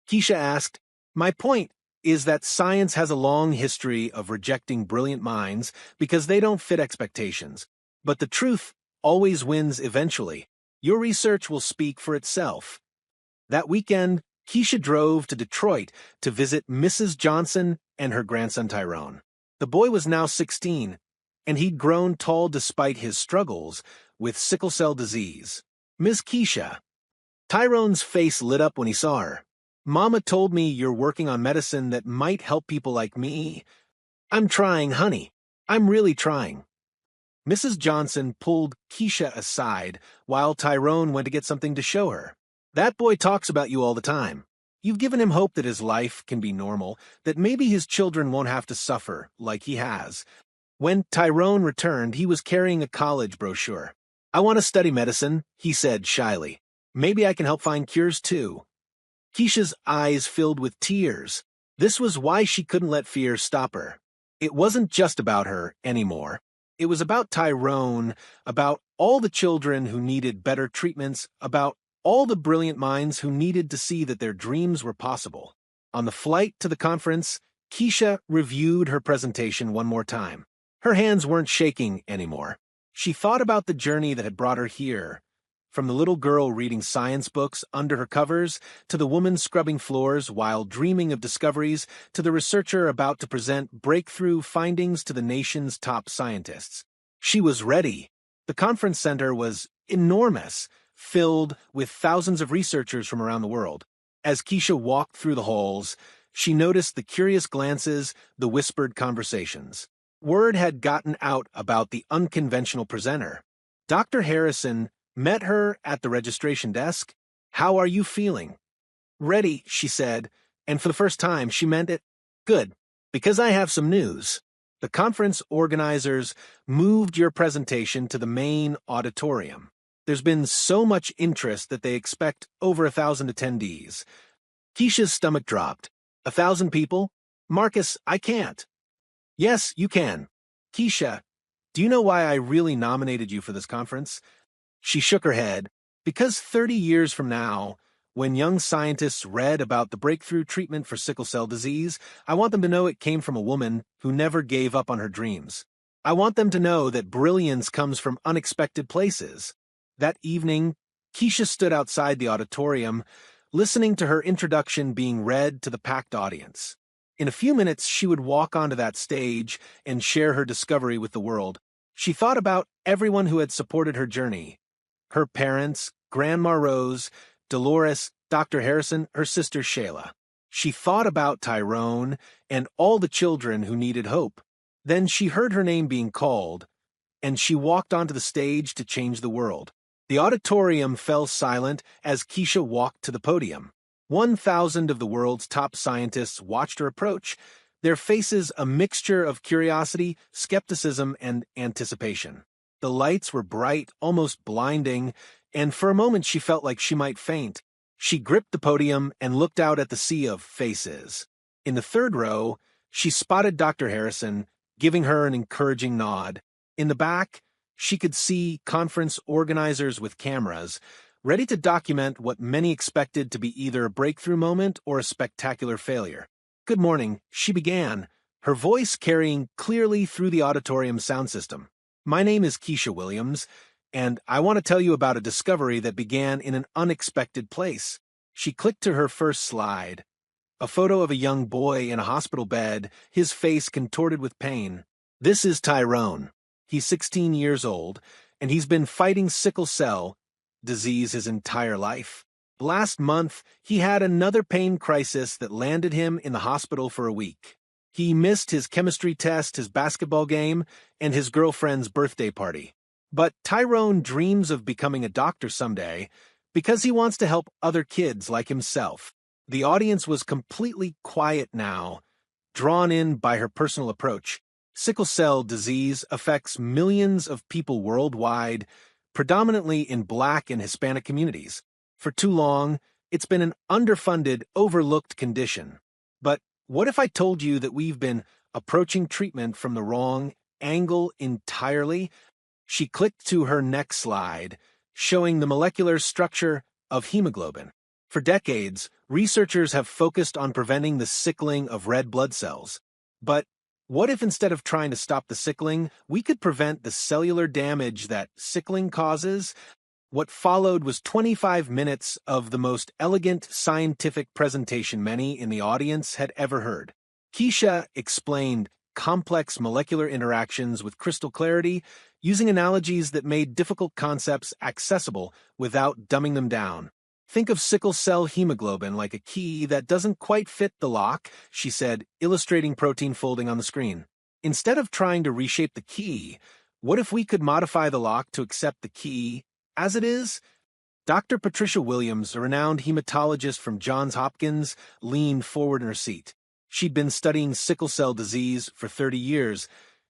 Speaker 1: Keisha asked. My point is that science has a long history of rejecting brilliant minds because they don't fit expectations. But the truth always wins eventually. Your research will speak for itself. That weekend, Keisha drove to Detroit to visit Mrs. Johnson and her grandson Tyrone. The boy was now 16, and he'd grown tall despite his struggles with sickle cell disease. Ms. Keisha. Tyrone's face lit up when he saw her. Mama told me you're working on medicine that might help people like me. I'm trying, honey. I'm really trying. Mrs. Johnson pulled Keisha aside while Tyrone went to get something to show her. That boy talks about you all the time. You've given him hope that his life can be normal, that maybe his children won't have to suffer like he has. When Tyrone returned, he was carrying a college brochure. I want to study medicine, he said shyly. Maybe I can help find cures too. Keisha's eyes filled with tears. This was why she couldn't let fear stop her. It wasn't just about her anymore. It was about Tyrone, about all the children who needed better treatments, about all the brilliant minds who needed to see that their dreams were possible. On the flight to the conference, Keisha reviewed her presentation one more time. Her hands weren't shaking anymore. She thought about the journey that had brought her here, from the little girl reading science books under her covers, to the woman scrubbing floors while dreaming of discoveries, to the researcher about to present breakthrough findings to the nation's top scientists. She was ready. The conference center was enormous, filled with thousands of researchers from around the world. As Keisha walked through the halls, she noticed the curious glances, the whispered conversations. Word had gotten out about the unconventional presenter. Dr. Harrison met her at the registration desk. How are you feeling? Ready, she said, and for the first time she meant it. Good, because I have some news. The conference organizers moved your presentation to the main auditorium. There's been so much interest that they expect over 1,000 attendees. Keisha's stomach dropped. 1,000 people? Marcus, I can't. Yes, you can. Keisha, do you know why I really nominated you for this conference? She shook her head. Because 30 years from now, when young scientists read about the breakthrough treatment for sickle cell disease, I want them to know it came from a woman who never gave up on her dreams. I want them to know that brilliance comes from unexpected places. That evening, Keisha stood outside the auditorium, listening to her introduction being read to the packed audience. In a few minutes, she would walk onto that stage and share her discovery with the world. She thought about everyone who had supported her journey. Her parents, Grandma Rose, Dolores, Dr. Harrison, her sister Shayla. She thought about Tyrone and all the children who needed hope. Then she heard her name being called, and she walked onto the stage to change the world. The auditorium fell silent as Keisha walked to the podium. 1,000 of the world's top scientists watched her approach, their faces a mixture of curiosity, skepticism, and anticipation. The lights were bright, almost blinding, and for a moment she felt like she might faint. She gripped the podium and looked out at the sea of faces. In the third row, she spotted Dr. Harrison, giving her an encouraging nod. In the back, she could see conference organizers with cameras, ready to document what many expected to be either a breakthrough moment or a spectacular failure. Good morning, she began, her voice carrying clearly through the auditorium sound system. My name is Keisha Williams, and I want to tell you about a discovery that began in an unexpected place. She clicked to her first slide, a photo of a young boy in a hospital bed, his face contorted with pain. This is Tyrone. He's 16 years old, and he's been fighting sickle cell disease his entire life. Last month, he had another pain crisis that landed him in the hospital for a week. He missed his chemistry test, his basketball game, and his girlfriend's birthday party. But Tyrone dreams of becoming a doctor someday because he wants to help other kids like himself. The audience was completely quiet now, drawn in by her personal approach. Sickle cell disease affects millions of people worldwide, predominantly in Black and Hispanic communities. For too long, it's been an underfunded, overlooked condition. But what if I told you that we've been approaching treatment from the wrong angle entirely? She clicked to her next slide, showing the molecular structure of hemoglobin. For decades, researchers have focused on preventing the sickling of red blood cells. But what if instead of trying to stop the sickling, we could prevent the cellular damage that sickling causes? What followed was 25 minutes of the most elegant scientific presentation many in the audience had ever heard. Keisha explained complex molecular interactions with crystal clarity, using analogies that made difficult concepts accessible without dumbing them down. Think of sickle cell hemoglobin like a key that doesn't quite fit the lock, she said, illustrating protein folding on the screen. Instead of trying to reshape the key, what if we could modify the lock to accept the key as it is? Dr. Patricia Williams, a renowned hematologist from Johns Hopkins, leaned forward in her seat. She'd been studying sickle cell disease for 30 years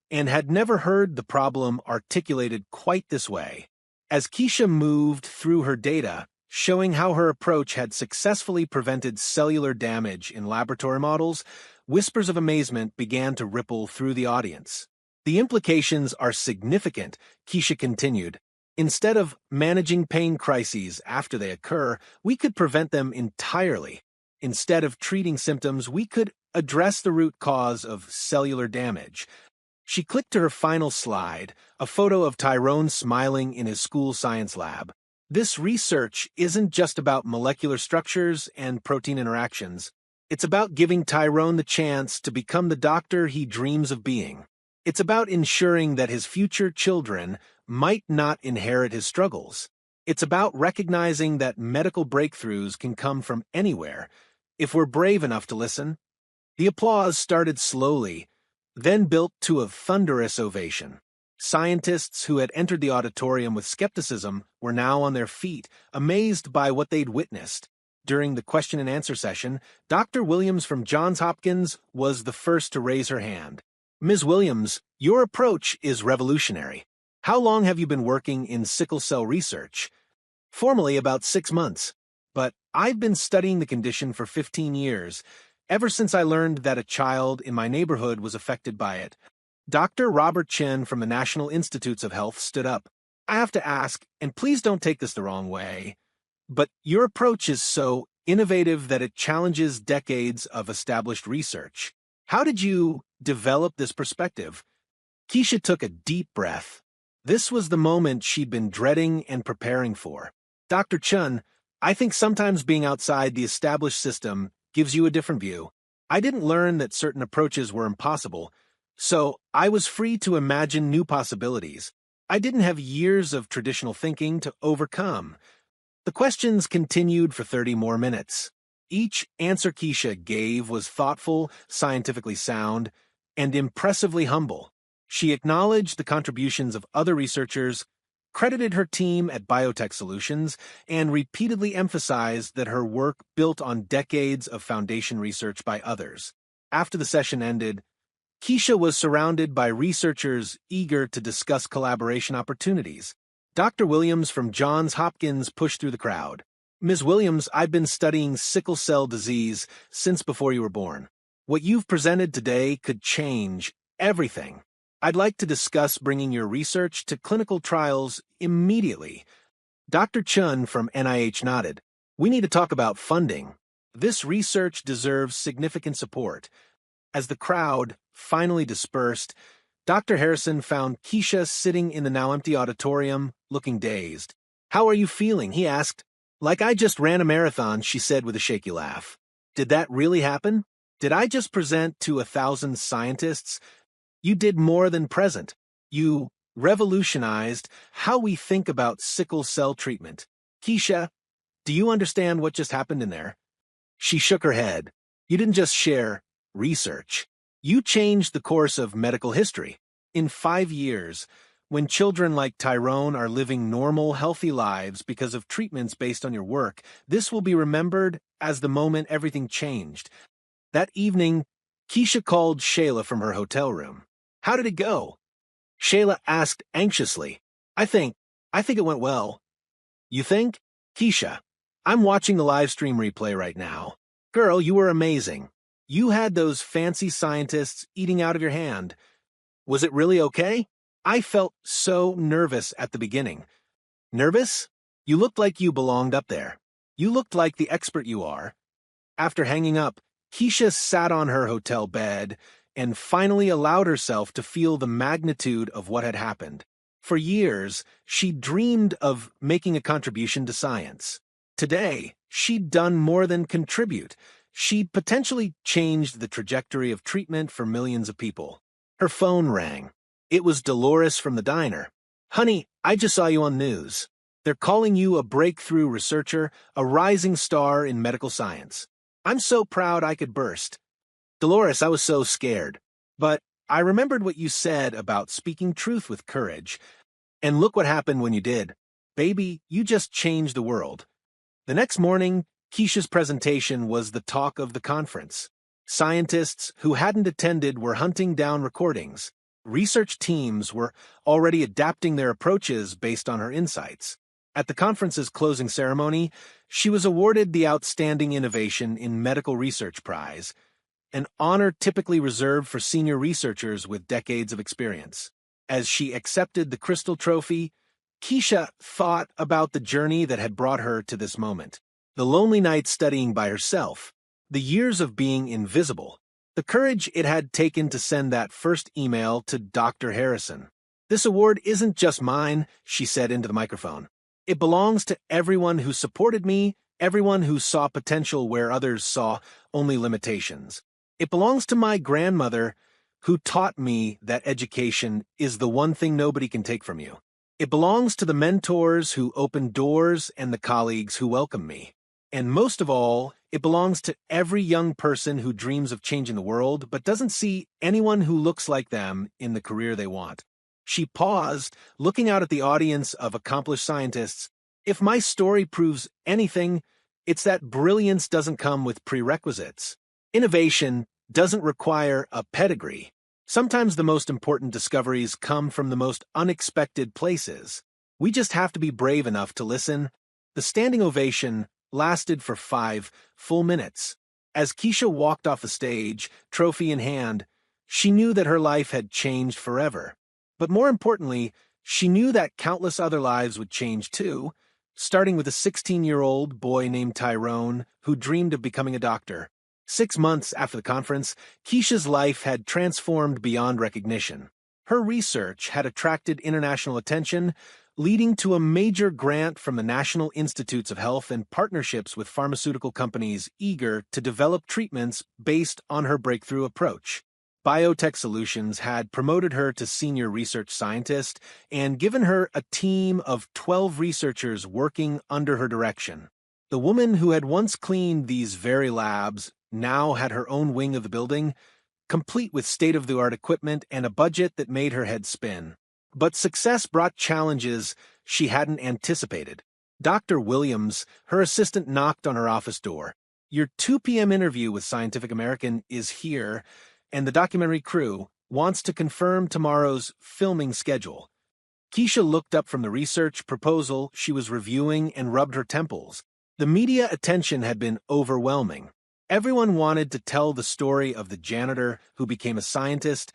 Speaker 1: and had never heard the problem articulated quite this way. As Keisha moved through her data, showing how her approach had successfully prevented cellular damage in laboratory models, whispers of amazement began to ripple through the audience. The implications are significant, Keisha continued. Instead of managing pain crises after they occur, we could prevent them entirely. Instead of treating symptoms, we could address the root cause of cellular damage. She clicked to her final slide, a photo of Tyrone smiling in his school science lab. This research isn't just about molecular structures and protein interactions. It's about giving Tyrone the chance to become the doctor he dreams of being. It's about ensuring that his future children might not inherit his struggles. It's about recognizing that medical breakthroughs can come from anywhere, if we're brave enough to listen. The applause started slowly, then built to a thunderous ovation. Scientists who had entered the auditorium with skepticism were now on their feet, amazed by what they'd witnessed. During the question and answer session, Dr. Williams from Johns Hopkins was the first to raise her hand. Ms. Williams, your approach is revolutionary. How long have you been working in sickle cell research? Formally, about 6 months. But I've been studying the condition for 15 years, ever since I learned that a child in my neighborhood was affected by it. Dr. Robert Chen from the National Institutes of Health stood up. I have to ask, and please don't take this the wrong way, but your approach is so innovative that it challenges decades of established research. How did you develop this perspective? Keisha took a deep breath. This was the moment she'd been dreading and preparing for. Dr. Chen, I think sometimes being outside the established system gives you a different view. I didn't learn that certain approaches were impossible, so I was free to imagine new possibilities. I didn't have years of traditional thinking to overcome. The questions continued for 30 more minutes. Each answer Keisha gave was thoughtful, scientifically sound, and impressively humble. She acknowledged the contributions of other researchers, credited her team at Biotech Solutions, and repeatedly emphasized that her work built on decades of foundation research by others. After the session ended, Keisha was surrounded by researchers eager to discuss collaboration opportunities. Dr. Williams from Johns Hopkins pushed through the crowd. Ms. Williams, I've been studying sickle cell disease since before you were born. What you've presented today could change everything. I'd like to discuss bringing your research to clinical trials immediately. Dr. Chun from NIH nodded. We need to talk about funding. This research deserves significant support. As the crowd finally dispersed, Dr. Harrison found Keisha sitting in the now empty auditorium, looking dazed. How are you feeling? He asked. Like I just ran a marathon, she said with a shaky laugh. Did that really happen? Did I just present to 1,000 scientists? You did more than present. You revolutionized how we think about sickle cell treatment. Keisha, do you understand what just happened in there? She shook her head. You didn't just share research. You changed the course of medical history. In 5 years, when children like Tyrone are living normal, healthy lives because of treatments based on your work, this will be remembered as the moment everything changed. That evening, Keisha called Shayla from her hotel room. How did it go? Shayla asked anxiously. I think it went well. You think? Keisha, I'm watching the live stream replay right now. Girl, you were amazing. You had those fancy scientists eating out of your hand. Was it really okay? I felt so nervous at the beginning. Nervous? You looked like you belonged up there. You looked like the expert you are. After hanging up, Keisha sat on her hotel bed and finally allowed herself to feel the magnitude of what had happened. For years, she dreamed of making a contribution to science. Today, she'd done more than contribute. She'd potentially changed the trajectory of treatment for millions of people. Her phone rang. It was Dolores from the diner. Honey, I just saw you on news. They're calling you a breakthrough researcher, a rising star in medical science. I'm so proud I could burst. Dolores, I was so scared. But I remembered what you said about speaking truth with courage. And look what happened when you did. Baby, you just changed the world. The next morning, Keisha's presentation was the talk of the conference. Scientists who hadn't attended were hunting down recordings. Research teams were already adapting their approaches based on her insights. At the conference's closing ceremony, she was awarded the Outstanding Innovation in Medical Research Prize, an honor typically reserved for senior researchers with decades of experience. As she accepted the crystal trophy, Keisha thought about the journey that had brought her to this moment. The lonely nights studying by herself, the years of being invisible, the courage it had taken to send that first email to Dr. Harrison. This award isn't just mine, she said into the microphone. It belongs to everyone who supported me, everyone who saw potential where others saw only limitations. It belongs to my grandmother, who taught me that education is the one thing nobody can take from you. It belongs to the mentors who opened doors and the colleagues who welcomed me. And most of all, it belongs to every young person who dreams of changing the world but doesn't see anyone who looks like them in the career they want. She paused, looking out at the audience of accomplished scientists. If my story proves anything, it's that brilliance doesn't come with prerequisites. Innovation doesn't require a pedigree. Sometimes the most important discoveries come from the most unexpected places. We just have to be brave enough to listen. The standing ovation lasted for 5 full minutes. As Keisha walked off the stage, trophy in hand, she knew that her life had changed forever. But more importantly, she knew that countless other lives would change too, starting with a 16-year-old boy named Tyrone who dreamed of becoming a doctor. 6 months after the conference, Keisha's life had transformed beyond recognition. Her research had attracted international attention, leading to a major grant from the National Institutes of Health and partnerships with pharmaceutical companies eager to develop treatments based on her breakthrough approach. Biotech Solutions had promoted her to senior research scientist and given her a team of 12 researchers working under her direction. The woman who had once cleaned these very labs now had her own wing of the building, complete with state-of-the-art equipment and a budget that made her head spin. But success brought challenges she hadn't anticipated. Dr. Williams, her assistant, knocked on her office door. Your 2 p.m. interview with Scientific American is here, and the documentary crew wants to confirm tomorrow's filming schedule. Keisha looked up from the research proposal she was reviewing and rubbed her temples. The media attention had been overwhelming. Everyone wanted to tell the story of the janitor who became a scientist,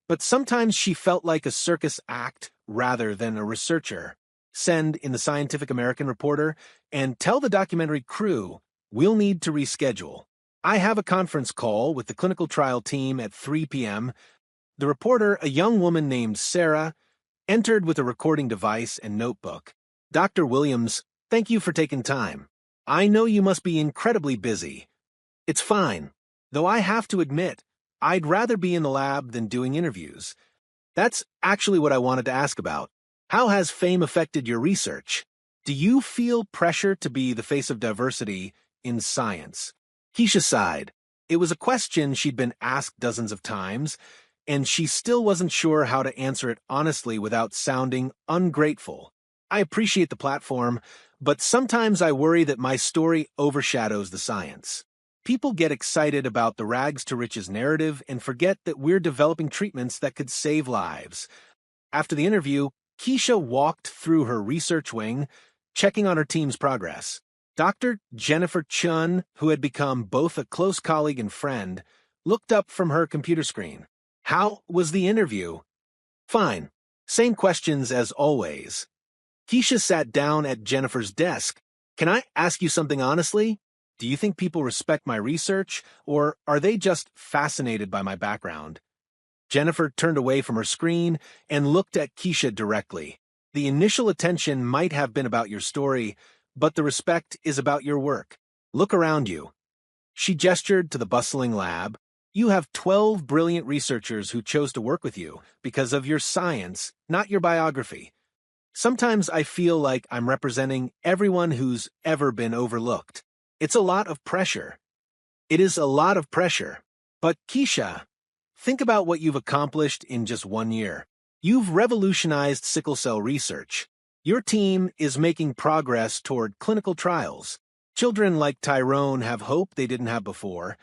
Speaker 1: but sometimes she felt like a circus act rather than a researcher. Send in the Scientific American reporter and tell the documentary crew, we'll need to reschedule. I have a conference call with the clinical trial team at 3 p.m. The reporter, a young woman named Sarah, entered with a recording device and notebook. Dr. Williams, thank you for taking time. I know you must be incredibly busy. It's fine, though I have to admit, I'd rather be in the lab than doing interviews. That's actually what I wanted to ask about. How has fame affected your research? Do you feel pressure to be the face of diversity in science? Keisha sighed. It was a question she'd been asked dozens of times, and she still wasn't sure how to answer it honestly without sounding ungrateful. I appreciate the platform, but sometimes I worry that my story overshadows the science. People get excited about the rags to riches narrative and forget that we're developing treatments that could save lives. After the interview, Keisha walked through her research wing, checking on her team's progress. Dr. Jennifer Chun, who had become both a close colleague and friend, looked up from her computer screen. How was the interview? Fine. Same questions as always. Keisha sat down at Jennifer's desk. Can I ask you something honestly? Do you think people respect my research, or are they just fascinated by my background? Jennifer turned away from her screen and looked at Keisha directly. The initial attention might have been about your story, but the respect is about your work. Look around you. She gestured to the bustling lab. You have 12 brilliant researchers who chose to work with you because of your science, not your biography. Sometimes I feel like I'm representing everyone who's ever been overlooked. It's a lot of pressure. It is a lot of pressure. But Keisha, think about what you've accomplished in just 1 year. You've revolutionized sickle cell research. Your team is making progress toward clinical trials. Children like Tyrone have hope they didn't have before.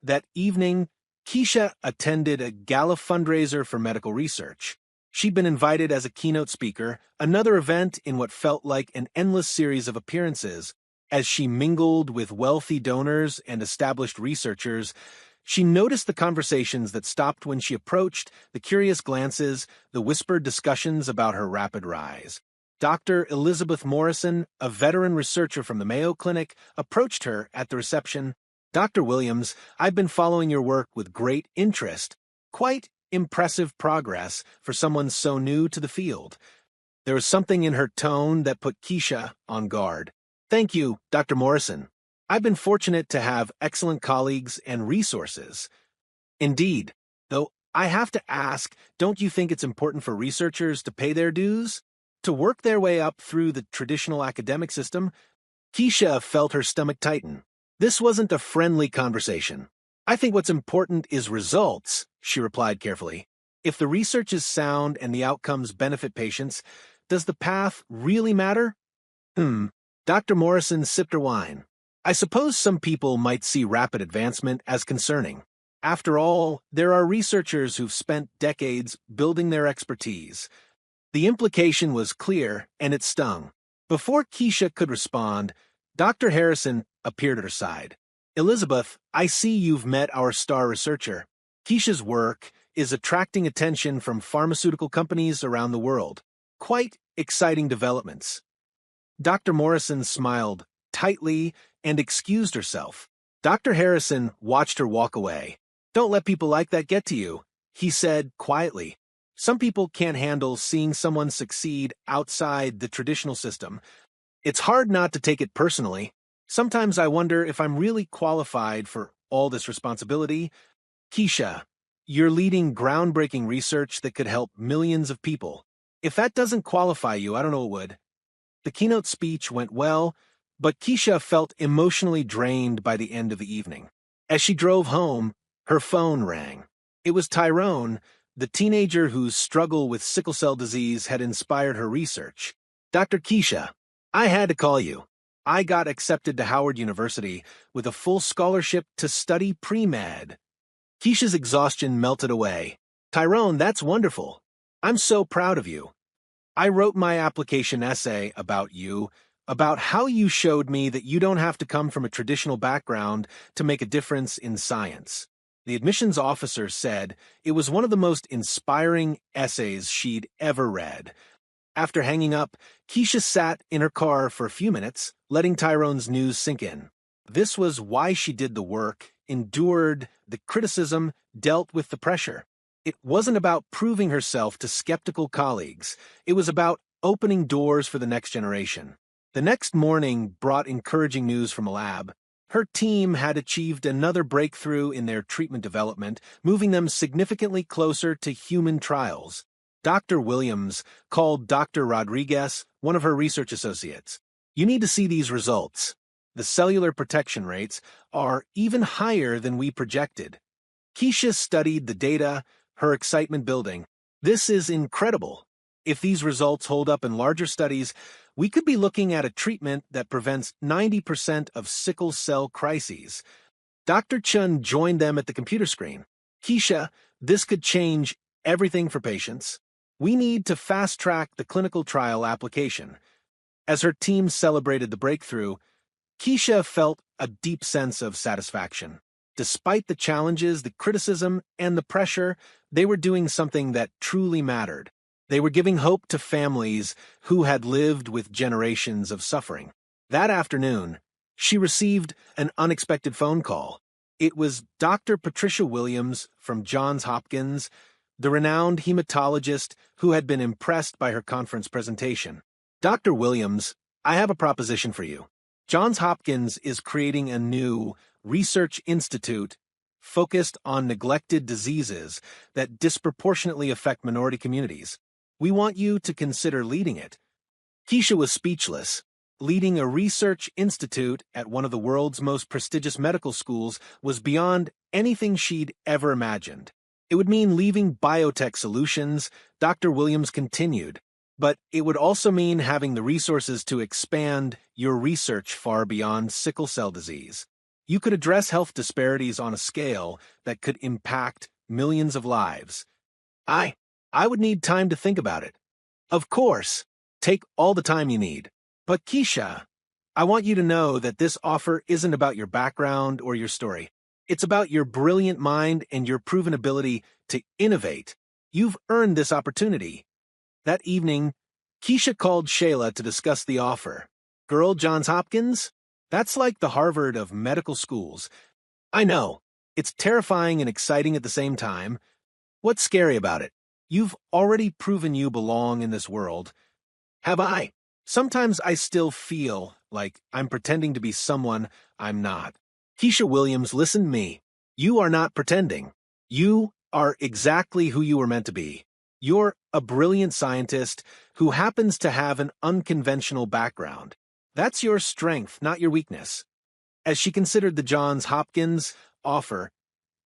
Speaker 1: That evening, Keisha attended a gala fundraiser for medical research. She'd been invited as a keynote speaker, another event in what felt like an endless series of appearances. As she mingled with wealthy donors and established researchers, she noticed the conversations that stopped when she approached, the curious glances, the whispered discussions about her rapid rise. Dr. Elizabeth Morrison, a veteran researcher from the Mayo Clinic, approached her at the reception. Dr. Williams, I've been following your work with great interest. Quite impressive progress for someone so new to the field. There was something in her tone that put Keisha on guard. Thank you, Dr. Morrison. I've been fortunate to have excellent colleagues and resources. Indeed, though I have to ask, don't you think it's important for researchers to pay their dues? To work their way up through the traditional academic system? Keisha felt her stomach tighten. This wasn't a friendly conversation. I think what's important is results, she replied carefully. If the research is sound and the outcomes benefit patients, does the path really matter? Dr. Morrison sipped her wine. I suppose some people might see rapid advancement as concerning. After all, there are researchers who've spent decades building their expertise. The implication was clear, and it stung. Before Keisha could respond, Dr. Harrison appeared at her side. Elizabeth, I see you've met our star researcher. Keisha's work is attracting attention from pharmaceutical companies around the world. Quite exciting developments. Dr. Morrison smiled tightly and excused herself. Dr. Harrison watched her walk away. Don't let people like that get to you, he said quietly. Some people can't handle seeing someone succeed outside the traditional system. It's hard not to take it personally. Sometimes I wonder if I'm really qualified for all this responsibility. Keisha, you're leading groundbreaking research that could help millions of people. If that doesn't qualify you, I don't know what would. The keynote speech went well, but Keisha felt emotionally drained by the end of the evening. As she drove home, her phone rang. It was Tyrone, the teenager whose struggle with sickle cell disease had inspired her research. Dr. Keisha, I had to call you. I got accepted to Howard University with a full scholarship to study pre-med. Keisha's exhaustion melted away. Tyrone, that's wonderful. I'm so proud of you. I wrote my application essay about you, about how you showed me that you don't have to come from a traditional background to make a difference in science. The admissions officer said it was one of the most inspiring essays she'd ever read. After hanging up, Keisha sat in her car for a few minutes, letting Tyrone's news sink in. This was why she did the work, endured the criticism, dealt with the pressure. It wasn't about proving herself to skeptical colleagues. It was about opening doors for the next generation. The next morning brought encouraging news from a lab. Her team had achieved another breakthrough in their treatment development, moving them significantly closer to human trials. Dr. Williams called Dr. Rodriguez, one of her research associates. You need to see these results. The cellular protection rates are even higher than we projected. Keisha studied the data, her excitement building. This is incredible. If these results hold up in larger studies, we could be looking at a treatment that prevents 90% of sickle cell crises. Dr. Chun joined them at the computer screen. Keisha, this could change everything for patients. We need to fast-track the clinical trial application. As her team celebrated the breakthrough, Keisha felt a deep sense of satisfaction. Despite the challenges, the criticism, and the pressure, they were doing something that truly mattered. They were giving hope to families who had lived with generations of suffering. That afternoon, she received an unexpected phone call. It was Dr. Patricia Williams from Johns Hopkins, the renowned hematologist who had been impressed by her conference presentation. Dr. Williams, I have a proposition for you. Johns Hopkins is creating a new research institute focused on neglected diseases that disproportionately affect minority communities. We want you to consider leading it. Keisha was speechless. Leading a research institute at one of the world's most prestigious medical schools was beyond anything she'd ever imagined. It would mean leaving biotech solutions, Dr. Williams continued, but it would also mean having the resources to expand your research far beyond sickle cell disease. You could address health disparities on a scale that could impact millions of lives. I would need time to think about it. Of course, take all the time you need. But Keisha, I want you to know that this offer isn't about your background or your story. It's about your brilliant mind and your proven ability to innovate. You've earned this opportunity. That evening, Keisha called Shayla to discuss the offer. Girl, Johns Hopkins? That's like the Harvard of medical schools. I know. It's terrifying and exciting at the same time. What's scary about it? You've already proven you belong in this world. Have I? Sometimes I still feel like I'm pretending to be someone I'm not. Keisha Williams, listen to me. You are not pretending. You are exactly who you were meant to be. You're a brilliant scientist who happens to have an unconventional background. That's your strength, not your weakness. As she considered the Johns Hopkins offer,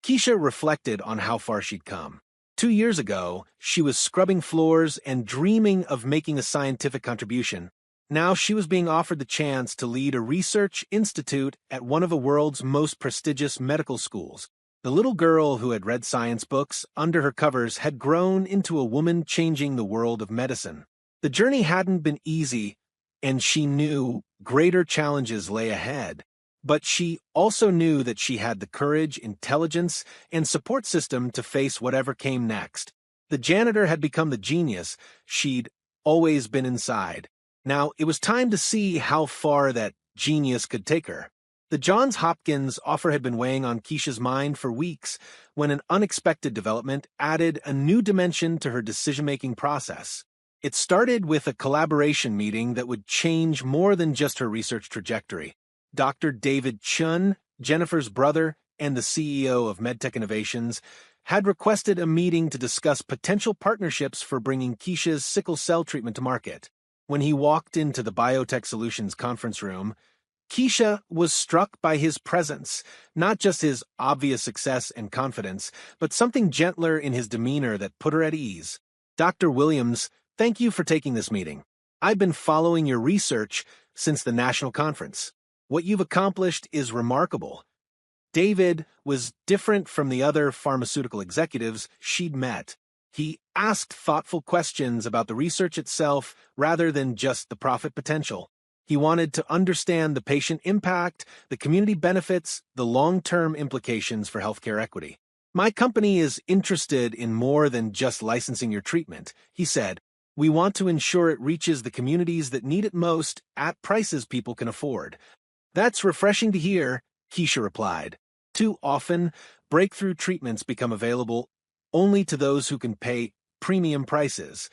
Speaker 1: Keisha reflected on how far she'd come. 2 years ago, she was scrubbing floors and dreaming of making a scientific contribution. Now she was being offered the chance to lead a research institute at one of the world's most prestigious medical schools. The little girl who had read science books under her covers had grown into a woman changing the world of medicine. The journey hadn't been easy, and she knew greater challenges lay ahead. But she also knew that she had the courage, intelligence, and support system to face whatever came next. The janitor had become the genius she'd always been inside. Now it was time to see how far that genius could take her. The Johns Hopkins offer had been weighing on Keisha's mind for weeks when an unexpected development added a new dimension to her decision-making process. It started with a collaboration meeting that would change more than just her research trajectory. Dr. David Chun, Jennifer's brother and the CEO of MedTech Innovations, had requested a meeting to discuss potential partnerships for bringing Keisha's sickle cell treatment to market. When he walked into the Biotech Solutions conference room, Keisha was struck by his presence, not just his obvious success and confidence, but something gentler in his demeanor that put her at ease. Dr. Williams, thank you for taking this meeting. I've been following your research since the national conference. What you've accomplished is remarkable. David was different from the other pharmaceutical executives she'd met. He asked thoughtful questions about the research itself rather than just the profit potential. He wanted to understand the patient impact, the community benefits, the long-term implications for healthcare equity. My company is interested in more than just licensing your treatment, he said. We want to ensure it reaches the communities that need it most at prices people can afford. That's refreshing to hear, Keisha replied. Too often, breakthrough treatments become available only to those who can pay premium prices.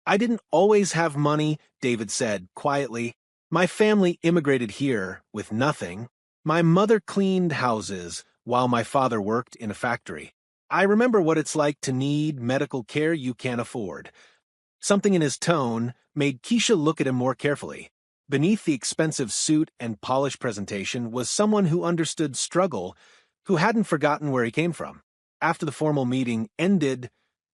Speaker 1: I didn't always have money, David said quietly. My family immigrated here with nothing. My mother cleaned houses while my father worked in a factory. I remember what it's like to need medical care you can't afford. Something in his tone made Keisha look at him more carefully. Beneath the expensive suit and polished presentation was someone who understood struggle, who hadn't forgotten where he came from. After the formal meeting ended,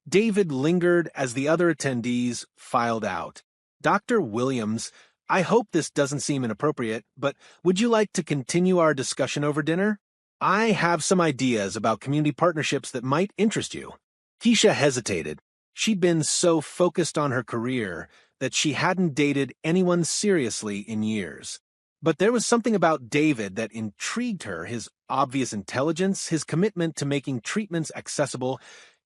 Speaker 1: David lingered as the other attendees filed out. "Dr. Williams, I hope this doesn't seem inappropriate, but would you like to continue our discussion over dinner? I have some ideas about community partnerships that might interest you." Keisha hesitated. She'd been so focused on her career that she hadn't dated anyone seriously in years. But there was something about David that intrigued her, his obvious intelligence, his commitment to making treatments accessible,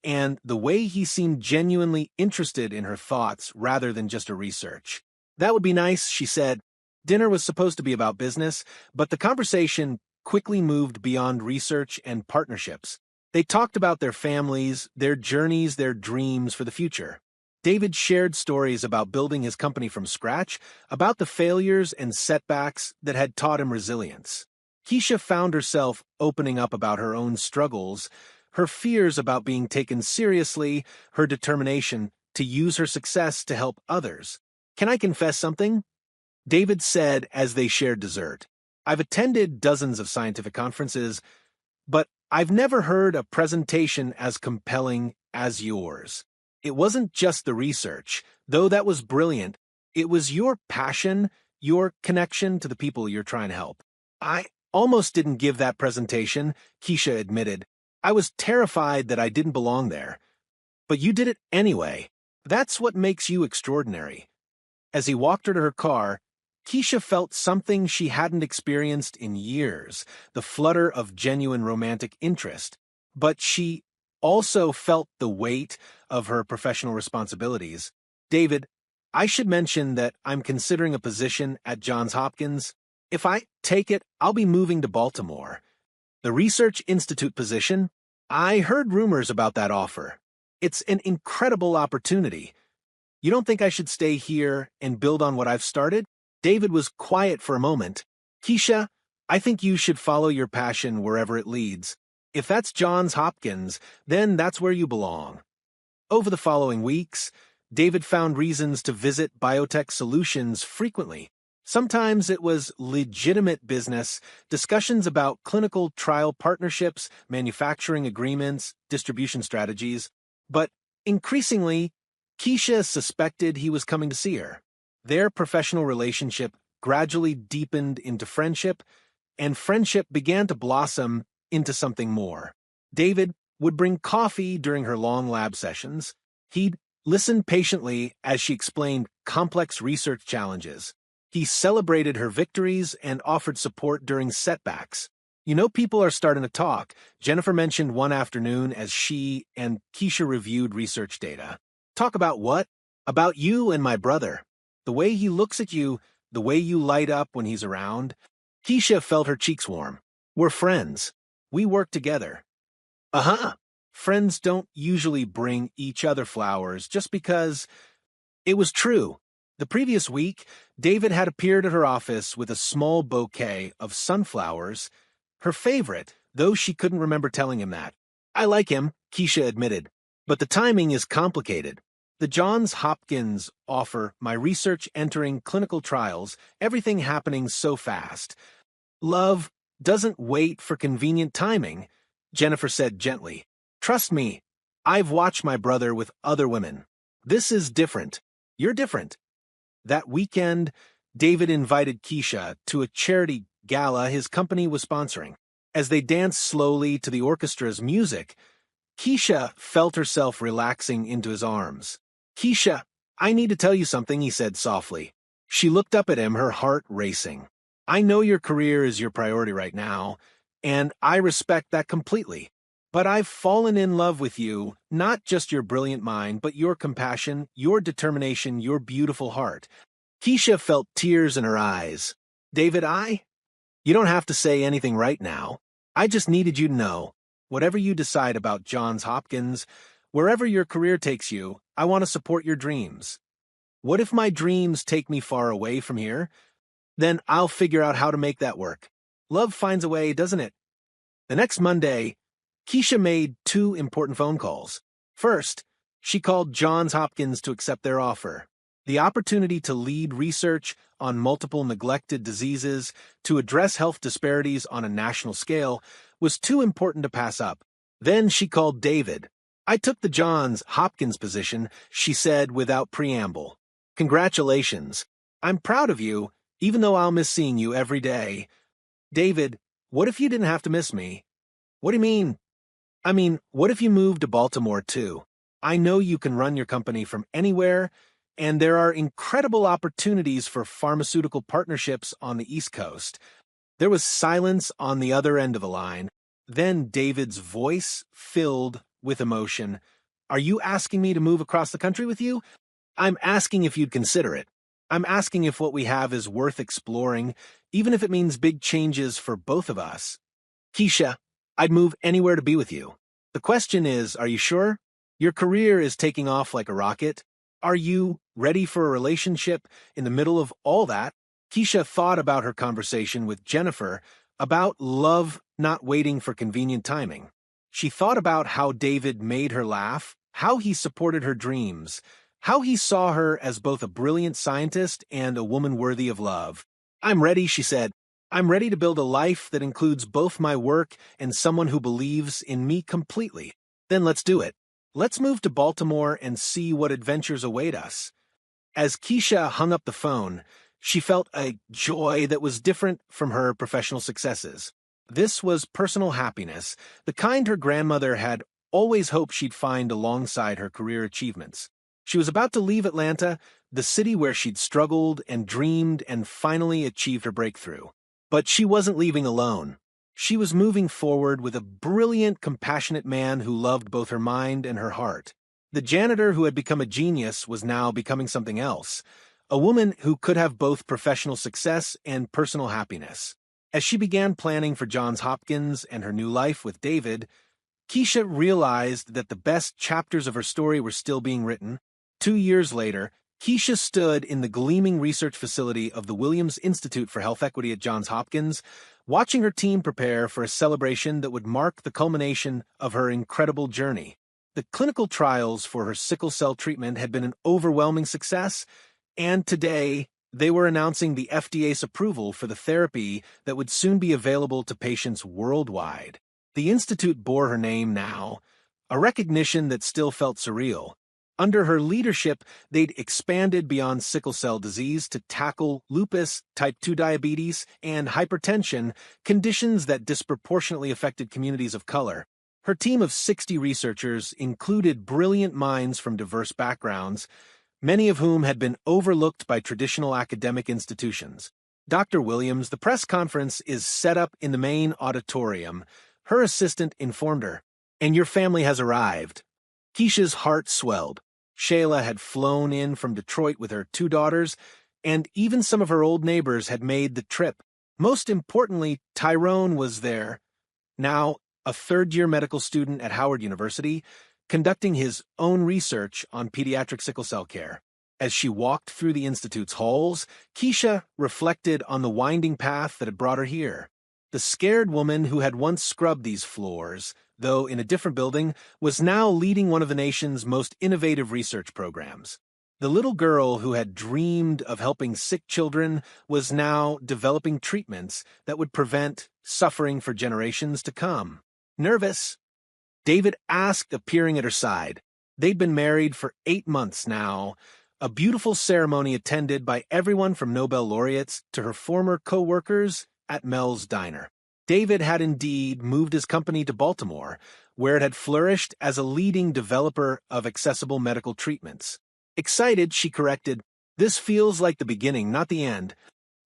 Speaker 1: and the way he seemed genuinely interested in her thoughts rather than just her research. "That would be nice," she said. Dinner was supposed to be about business, but the conversation quickly moved beyond research and partnerships. They talked about their families, their journeys, their dreams for the future. David shared stories about building his company from scratch, about the failures and setbacks that had taught him resilience. Keisha found herself opening up about her own struggles, her fears about being taken seriously, her determination to use her success to help others. "Can I confess something?" David said as they shared dessert. "I've attended dozens of scientific conferences, but I've never heard a presentation as compelling as yours. It wasn't just the research, though that was brilliant. It was your passion, your connection to the people you're trying to help." "I almost didn't give that presentation," Keisha admitted. "I was terrified that I didn't belong there. But you did it anyway. That's what makes you extraordinary." As he walked her to her car, Keisha felt something she hadn't experienced in years, the flutter of genuine romantic interest. But she also felt the weight of her professional responsibilities. "David, I should mention that I'm considering a position at Johns Hopkins. If I take it, I'll be moving to Baltimore. The Research Institute position? I heard rumors about that offer. It's an incredible opportunity. You don't think I should stay here and build on what I've started?" David was quiet for a moment. "Keisha, I think you should follow your passion wherever it leads. If that's Johns Hopkins, then that's where you belong." Over the following weeks, David found reasons to visit Biotech Solutions frequently. Sometimes it was legitimate business, discussions about clinical trial partnerships, manufacturing agreements, distribution strategies. But increasingly, Keisha suspected he was coming to see her. Their professional relationship gradually deepened into friendship, and friendship began to blossom into something more. David would bring coffee during her long lab sessions. He'd listen patiently as she explained complex research challenges. He celebrated her victories and offered support during setbacks. "You know, people are starting to talk," Jennifer mentioned one afternoon as she and Keisha reviewed research data. "Talk about what?" "About you and my brother. The way he looks at you, the way you light up when he's around." Keisha felt her cheeks warm. "We're friends. We work together." "Uh-huh. Friends don't usually bring each other flowers just because—" It was true. The previous week, David had appeared at her office with a small bouquet of sunflowers, her favorite, though she couldn't remember telling him that. "I like him," Keisha admitted, "but the timing is complicated. The Johns Hopkins offer, my research entering clinical trials, everything happening so fast. Love doesn't wait for convenient timing," Jennifer said gently. "Trust me, I've watched my brother with other women. This is different. You're different." That weekend, David invited Keisha to a charity gala his company was sponsoring. As they danced slowly to the orchestra's music, Keisha felt herself relaxing into his arms. "Keisha, I need to tell you something," he said softly. She looked up at him, her heart racing. "I know your career is your priority right now, and I respect that completely. But I've fallen in love with you, not just your brilliant mind, but your compassion, your determination, your beautiful heart." Keisha felt tears in her eyes. "David, You don't have to say anything right now. I just needed you to know. Whatever you decide about Johns Hopkins, wherever your career takes you, I want to support your dreams. What if my dreams take me far away from here? Then I'll figure out how to make that work. Love finds a way, doesn't it?" The next Monday, Keisha made 2 important phone calls. First, she called Johns Hopkins to accept their offer. The opportunity to lead research on multiple neglected diseases, to address health disparities on a national scale, was too important to pass up. Then she called David. "I took the Johns Hopkins position," she said without preamble. "Congratulations. I'm proud of you, even though I'll miss seeing you every day." "David, what if you didn't have to miss me?" "What do you mean?" "I mean, what if you moved to Baltimore too? I know you can run your company from anywhere, and there are incredible opportunities for pharmaceutical partnerships on the East Coast." There was silence on the other end of the line. Then David's voice filled with emotion. "Are you asking me to move across the country with you? I'm asking if you'd consider it. I'm asking if what we have is worth exploring, even if it means big changes for both of us." "Keisha, I'd move anywhere to be with you. The question is, are you sure? Your career is taking off like a rocket. Are you ready for a relationship in the middle of all that?" Keisha thought about her conversation with Jennifer about love not waiting for convenient timing. She thought about how David made her laugh, how he supported her dreams, how he saw her as both a brilliant scientist and a woman worthy of love. "I'm ready," she said. "I'm ready to build a life that includes both my work and someone who believes in me completely." "Then let's do it. Let's move to Baltimore and see what adventures await us." As Keisha hung up the phone, she felt a joy that was different from her professional successes. This was personal happiness, the kind her grandmother had always hoped she'd find alongside her career achievements. She was about to leave Atlanta, the city where she'd struggled and dreamed and finally achieved her breakthrough. But she wasn't leaving alone. She was moving forward with a brilliant, compassionate man who loved both her mind and her heart. The janitor who had become a genius was now becoming something else, a woman who could have both professional success and personal happiness. As she began planning for Johns Hopkins and her new life with David, Keisha realized that the best chapters of her story were still being written. 2 years later, Keisha stood in the gleaming research facility of the Williams Institute for Health Equity at Johns Hopkins, watching her team prepare for a celebration that would mark the culmination of her incredible journey. The clinical trials for her sickle cell treatment had been an overwhelming success, and today they were announcing the FDA's approval for the therapy that would soon be available to patients worldwide. The institute bore her name now, a recognition that still felt surreal. Under her leadership, they'd expanded beyond sickle cell disease to tackle lupus, type 2 diabetes, and hypertension, conditions that disproportionately affected communities of color. Her team of 60 researchers included brilliant minds from diverse backgrounds, many of whom had been overlooked by traditional academic institutions. Dr. Williams, the press conference is set up in the main auditorium. Her assistant informed her, "And your family has arrived." Keisha's heart swelled. Shayla had flown in from Detroit with her 2 daughters, and even some of her old neighbors had made the trip. Most importantly, Tyrone was there, now a third-year medical student at Howard University, conducting his own research on pediatric sickle cell care. As she walked through the Institute's halls, Keisha reflected on the winding path that had brought her here. The scared woman who had once scrubbed these floors, though in a different building, was now leading one of the nation's most innovative research programs. The little girl who had dreamed of helping sick children was now developing treatments that would prevent suffering for generations to come. "Nervous?" David asked, appearing at her side. They'd been married for 8 months now, a beautiful ceremony attended by everyone from Nobel laureates to her former co-workers at Mel's Diner. David had indeed moved his company to Baltimore, where it had flourished as a leading developer of accessible medical treatments. Excited, she corrected, "This feels like the beginning, not the end."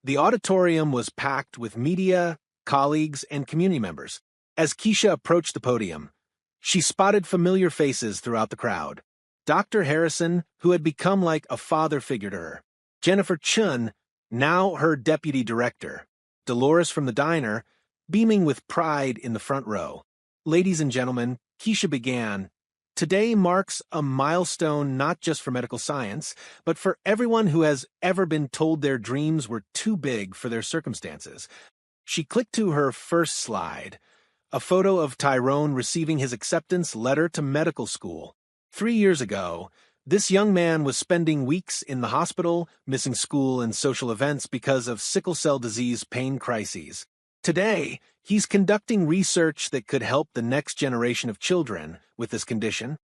Speaker 1: The auditorium was packed with media, colleagues, and community members. As Keisha approached the podium, she spotted familiar faces throughout the crowd. Dr. Harrison, who had become like a father figure to her. Jennifer Chun, now her deputy director. Dolores from the diner, beaming with pride in the front row. "Ladies and gentlemen," Keisha began, "today marks a milestone not just for medical science, but for everyone who has ever been told their dreams were too big for their circumstances." She clicked to her first slide, a photo of Tyrone receiving his acceptance letter to medical school. 3 years ago, This young man was spending weeks in the hospital, missing school and social events because of sickle cell disease pain crises. Today, he's conducting research that could help the next generation of children with this condition.